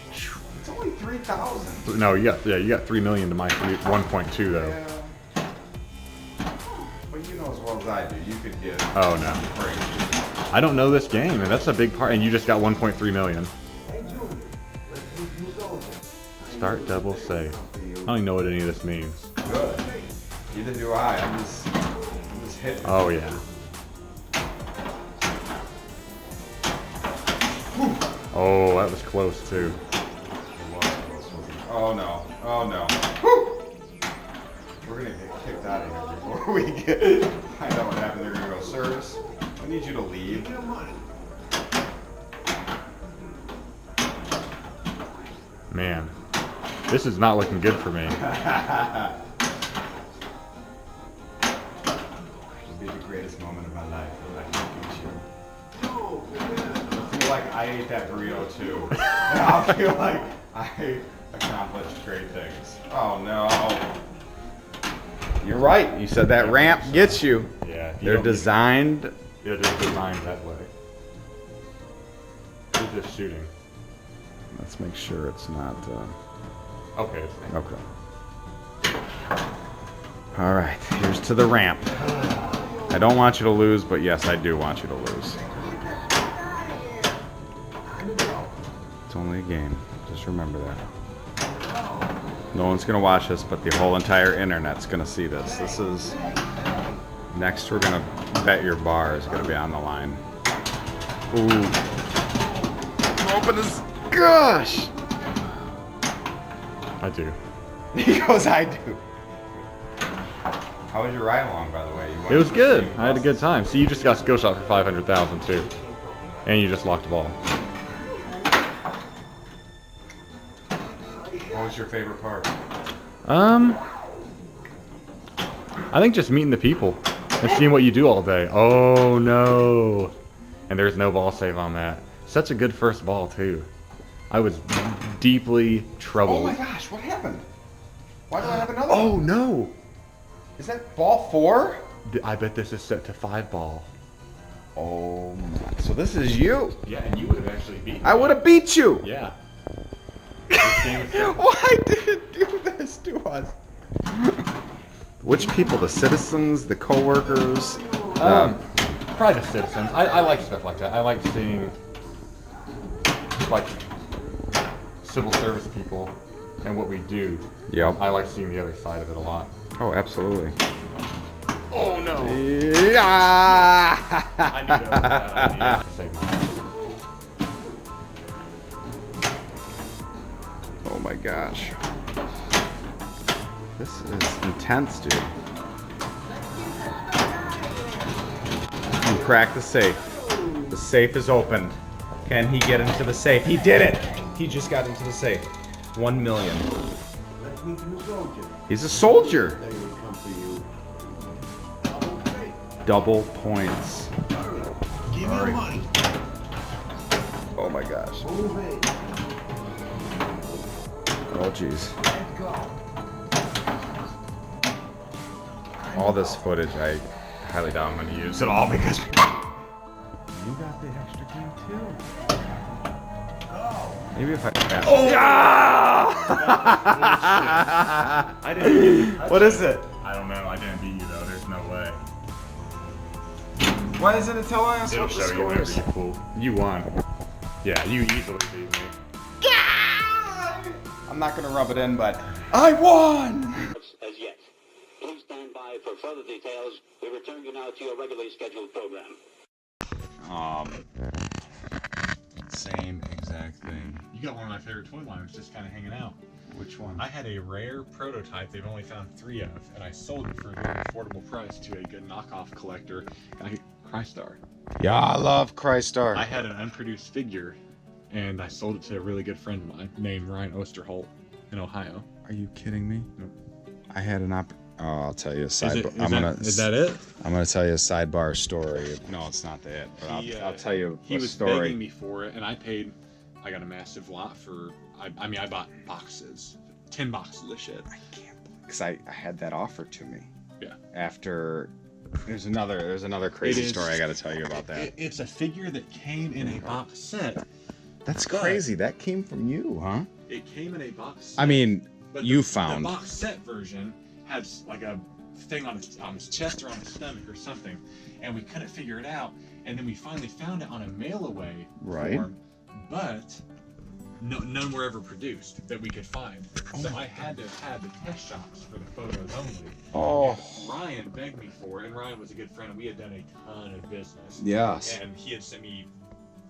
It's only 3,000. no, you got 3 million to my 1.2 though. you know as well as I do, you could get Oh no. crazy. I don't know this game, and that's a big part. And you just got 1.3 million. Start double save. I don't even know what any of this means. Good. Neither do I. I'm just hitting. Oh yeah. Oh, that was close too. Oh no. Oh no. Woo! We're gonna get kicked out of here before we find out what happened. They're gonna go, sirs, I need you to leave. Man, this is not looking good for me. It'll be the greatest moment of my life when I can beat you. I feel like I ate that burrito too. And I feel like I accomplished great things. Oh no. You're right. You said that ramp gets you. Yeah. They're designed. Yeah, they're designed that way. Who's just shooting? Let's make sure it's not. Okay. It's Okay. All right. Here's to the ramp. I don't want you to lose, but yes, I do want you to lose. It's only a game. Just remember that. No one's gonna watch this, but the whole entire internet's gonna see this. This is next. We're gonna bet your bar is gonna be on the line. Ooh. Open this. Gosh. I do. He goes, I do. How was your ride along, by the way? It was good. I had a good time. See, you just got skill shot for 500,000 too, and you just locked the ball. What was your favorite part? I think just meeting the people and seeing what you do all day. Oh no, and there's no ball save on that. Such a good first ball too. I was deeply troubled. Oh my gosh, what happened? Why do I have another Oh one? no! Is that ball 4? I bet this is set to 5 ball. Oh my. So this is you. Yeah, and you would have actually beaten me. I would have beat you. Yeah. Why did it do this to us? Which people? The citizens? The co-workers? Probably the citizens. I like stuff like that. I like seeing like civil service people and what we do. Yep. I like seeing the other side of it a lot. Oh, absolutely. Oh no! Yeah. I knew that was a bad idea. Save mine. Oh my gosh. This is intense, dude. And crack the safe. The safe is opened. Can he get into the safe? He did it! He just got into the safe. 1 million. He's a soldier. Double points. Alright. Oh my gosh. Oh jeez. All this footage, I highly doubt I'm going to use it all because you got the extra game too. Maybe if I. Oh! I didn't beat you. What is it? I don't know. I didn't beat you though. There's no way. Why isn't it telling us It'll what the show you score whenever is? you pull. You won. Yeah, you easily beat me. I'm not going to rub it in, but I won! As yet. Please stand by for further details. We return you now to your regularly scheduled program. Same exact thing. You got one of my favorite toy lines just kind of hanging out. Which one? I had a rare prototype they've only found 3 of, and I sold it for a very affordable price to a good knockoff collector. Crystar. Yeah, I love Crystar. I had an unproduced figure, and I sold it to a really good friend of mine named Ryan Osterholt in Ohio. Are you kidding me? Nope. I had an I'll tell you a Is sidebar. that it? I'm gonna tell you a sidebar story. No, it's not the it, but I'll tell you He a was story. begging me for it, and I got a massive lot for. I bought boxes, 10 boxes of shit. I can't because I had that offered to me. Yeah. After there's another crazy story I got to tell you about that. It's a figure that came in a box set. That's crazy. That came from you, huh? It came in a box set. I mean, but you the found. The box set version has like a thing on his chest or on his stomach or something, and we couldn't figure it out. And then we finally found it on a mail-away form, but none were ever produced that we could find. So I had to have had the test shots for the photos only. Oh. And Ryan begged me for it, and Ryan was a good friend, and we had done a ton of business. Yes. And he had sent me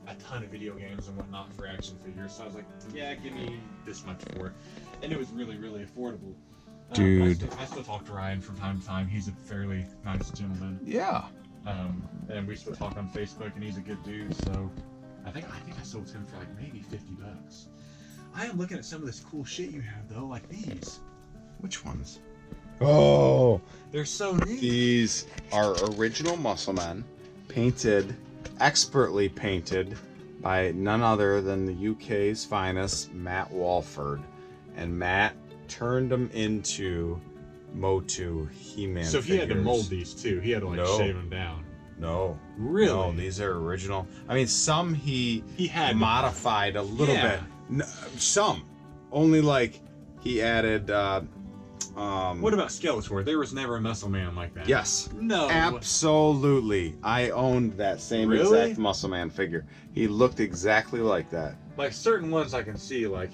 a ton of video games and whatnot for action figures. So I was like, yeah, give me this much for it. And it was really, really affordable. Dude. I still talk to Ryan from time to time. He's a fairly nice gentleman. Yeah. And we still talk on Facebook, and he's a good dude. So I think I sold him for like maybe $50. I am looking at some of this cool shit you have though, like these. Which ones? Oh, They're so neat. these are original Muscle Men, painted, expertly painted by none other than the UK's finest, Matt Walford. And Matt turned them into Motu He-Man So he had to figures. mold these too. He had to like No. shave them down. No. Really? No, these are original. I mean, some he had modified a little Yeah. bit. Some. Only like he added What about Skeletor? There was never a Muscle Man like that. yes. No. Absolutely. I owned that same Really? exact Muscle Man figure. He looked exactly like that. Like certain ones I can see, like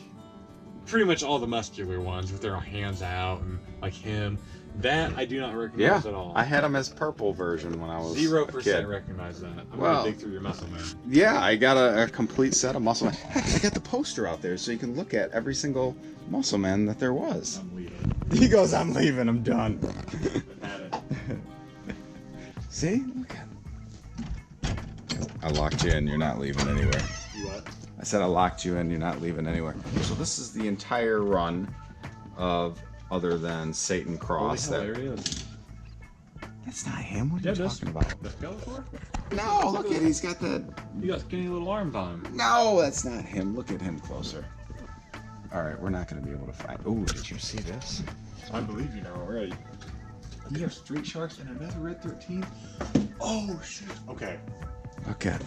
pretty much all the muscular ones with their hands out and like him. That I do not recognize at all. I had him as purple version when I was 0% a kid. recognize that. I'm Well- gonna dig through your Muscle Man. Yeah, I got a complete set of Muscle Man. Heck, I got the poster out there so you can look at every single Muscle Man that there was. I'm leaving. He goes, I'm leaving, I'm done. Had it. See? Look at I locked you in, you're not leaving anywhere. You what? I said I locked you in, you're not leaving anywhere. So this is the entire run of other than Satan Cross. Holy hell, there it is. That's not him, what are Yeah, you this- talking about? The Skeletor? No, look at he's got the... You got skinny little arms on him. No, that's not him. Look at him closer. Alright, we're not going to be able to find... Oh, did you see this? I believe you know already. You have Street Sharks and another Red 13? Oh, shit. Okay, Okay.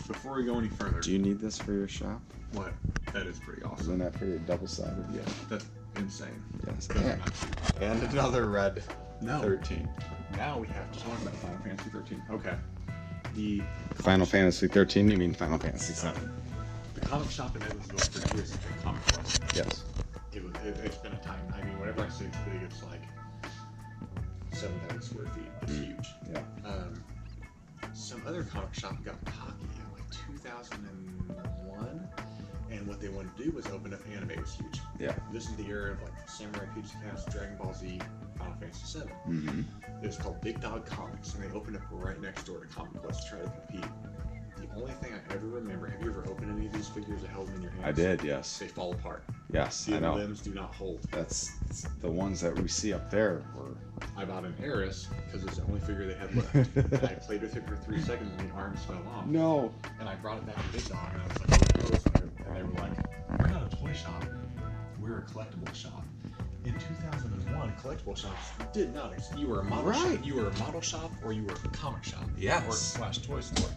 before we go any further. Do you need this for your shop? What? That is pretty awesome. Isn't that pretty double-sided? Yeah, that's insane. Yes. Those are Yeah. nice. And another red No. 13. Now we have to talk about Final Fantasy 13. Okay. The Final Fantasy 13? You mean Final Fantasy 7? the comic shop in Evansville for years has been Comic Quest. Yes. It's been a time. I mean, whenever I say it's big, it's like 7,000 square feet. It's huge. Yeah. Some other comic shop got cocky in like 2001, and what they wanted to do was open up anime. It was huge. Yeah. This is the era of like Samurai Pizza Cats, Dragon Ball Z, Final Fantasy VII. Mm-hmm. It was called Big Dog Comics, and they opened up right next door to Comic Quest to try to compete. The only thing I ever remember, have you ever opened any of these figures or held them in your hands? I did, yes. They fall apart. Yes, The I know. limbs do not hold. That's the ones that we see up there. Were... I bought an Eris because it's the only figure they had left. And I played with it for 3 seconds and the arms fell off. No. And I brought it back to Big Dog and I was like, oh, this one. And they were like, we're not a toy shop, we're a collectible shop. In 2001, collectible shops did not exist. You were a model shop. Right. You were a model shop or you were a comic shop. Yes. Or slash toy store.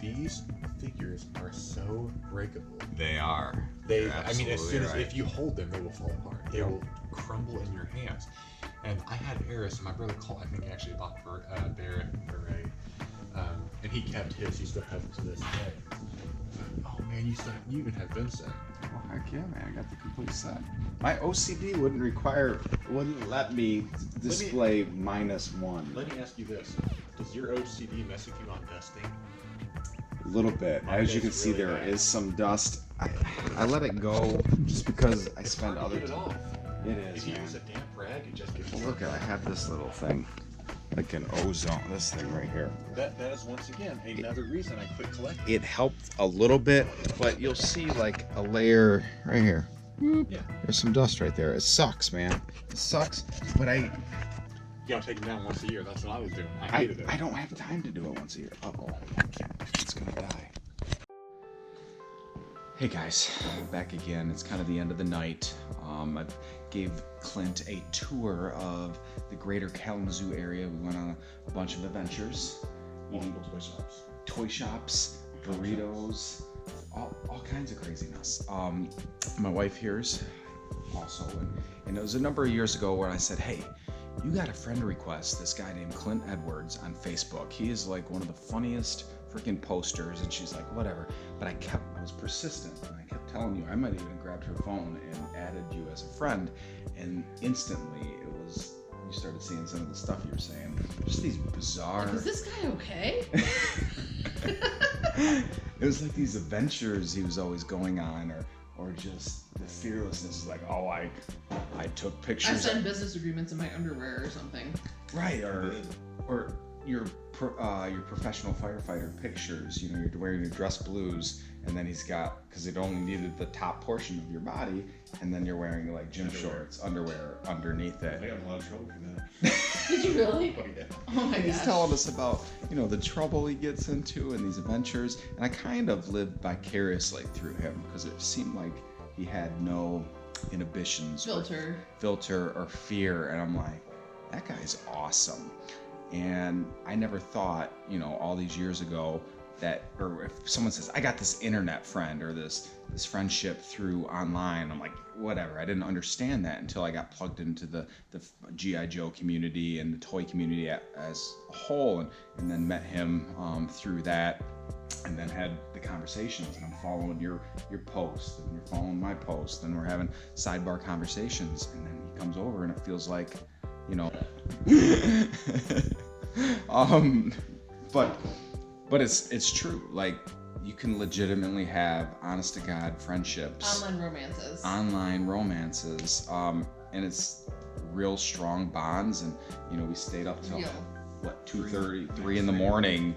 These figures are so breakable. They are. They, You're I mean, as soon absolutely as right. if you hold them, they will fall apart. They Yep. will crumble in your hands. And I had Eris, and my brother Cole, I think, actually bought Barrett Beret, and he kept his. He still has it to this day. Oh man, you even have Vincent. Oh, heck yeah, man. I got the complete set. My OCD wouldn't let me display -1. Let me ask you this: does your OCD mess with you on dusting? A little bit. Mine As you is can see, really there bad. is some dust. I let it go just because I It's spend hard to other get it off. It is, If you man. use a damp rag, it just gets. Look at, I have this little thing, like an ozone. This thing right here. That is once again another reason I quit collecting. It helped a little bit, but you'll see like a layer right here. Yeah. There's some dust right there. It sucks, man. It sucks. But You gotta take them down once a year. That's what I was doing. I hated it. I don't have time to do it once a year. Uh-oh. It's gonna die. Hey guys, I'm back again. It's kind of the end of the night. I gave Clint a tour of the greater Kalamazoo area. We went on a bunch of adventures. Eating Multiple toy shops. toy shops, burritos, all kinds of craziness. My wife here's also, and it was a number of years ago where I said, hey, you got a friend request, this guy named Clint Edwards on Facebook. He is like one of the funniest freaking posters. And she's like, whatever. But I was persistent, and I kept telling you. I might even grabbed her phone and added you as a friend, and instantly you started seeing some of the stuff you were saying. Just these bizarre. Is this guy okay? It was like these adventures he was always going on, or just the fearlessness. Like, oh, I took pictures. I signed business agreements in my underwear or something. Right, or your professional firefighter pictures. You know, you're wearing your dress blues, and then he's got, because it only needed the top portion of your body, and then you're wearing like gym shorts, underwear underneath it. I got in a lot of trouble for that. Did you really? Oh, yeah. Oh my He's gosh. telling us about, the trouble he gets into and these adventures, and I kind of lived vicariously through him because it seemed like he had no inhibitions, filter or fear, and I'm like, that guy's awesome. And I never thought, all these years ago that, or if someone says, I got this internet friend or this friendship through online, I'm like, whatever. I didn't understand that until I got plugged into the G.I. Joe community and the toy community as a whole, and then met him through that, and then had the conversations, and I'm following your post, and you're following my post, and we're having sidebar conversations, and then he comes over, and it feels like, but it's true. Like, you can legitimately have honest to God friendships, online romances, and it's real strong bonds. And we stayed up till 2:30, 3 in the morning,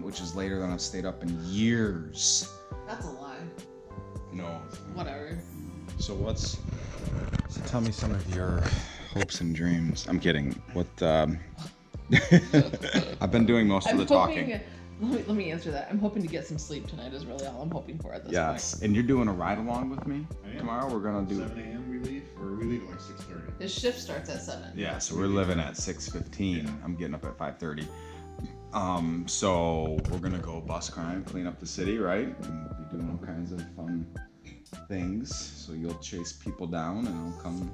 which is later than I've stayed up in years. That's a lie. No. Whatever. So tell me some of your hopes and dreams. I'm kidding. What? I've been doing most of the talking. Let me answer that. I'm hoping to get some sleep tonight is really all I'm hoping for at this point. Yes, and you're doing a ride along with me I am. tomorrow. We're gonna do 7 a.m. we leave, or we leave at like 6:30. His shift starts at 7. Yeah, so we're living at 6:15. I'm getting up at 5:30. So we're gonna go bus crime, clean up the city, right? And be doing all kinds of fun things. So you'll chase people down, and I'll come,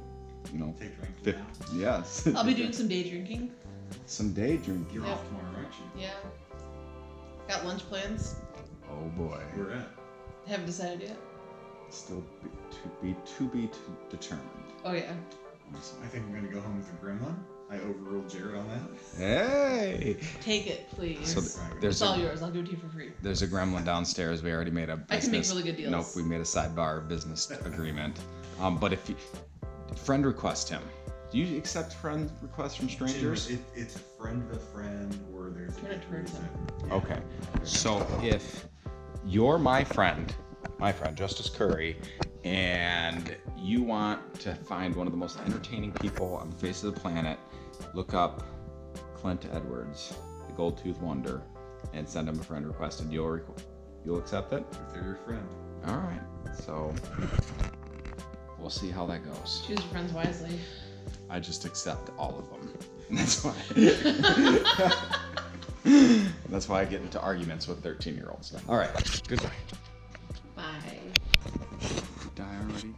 Take drinks. Yes. I'll be doing some day drinking. Some day drinking. You're Yep. off tomorrow, aren't you? Yeah. Got lunch plans. Oh boy. Where at? Haven't decided yet. Still to be determined. Oh yeah. I think I'm gonna go home with a gremlin. I overruled Jared on that. Hey. Take it, please. So It's all yours. I'll give it to you for free. There's a gremlin downstairs. We already made a business. I can make really good deals. Nope, we made a sidebar business agreement. But if you friend request him, do you accept friend requests from strangers? It's a friend of a friend, or there's Turn it towards him. Yeah. Okay. So if you're my friend Justice Cury, and you want to find one of the most entertaining people on the face of the planet, look up Clint Edwards, the Gold Tooth Wonder, and send him a friend request, and you'll accept it? If they're your friend. All right. So we'll see how that goes. Choose your friends wisely. I just accept all of them. That's why. That's why I get into arguments with 13-year-olds. All right. Goodbye. Bye. Die already?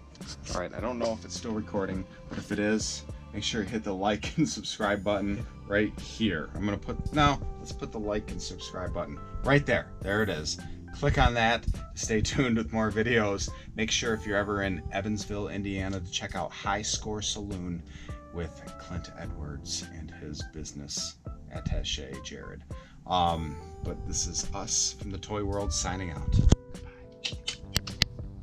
All right. I don't know if it's still recording, but if it is, make sure you hit the like and subscribe button right here. Let's put the like and subscribe button right there. There it is. Click on that. Stay tuned with more videos. Make sure if you're ever in Evansville, Indiana, to check out High Score Saloon with Clint Edwards and his business attaché, Jared. But this is us from the toy world signing out. Goodbye.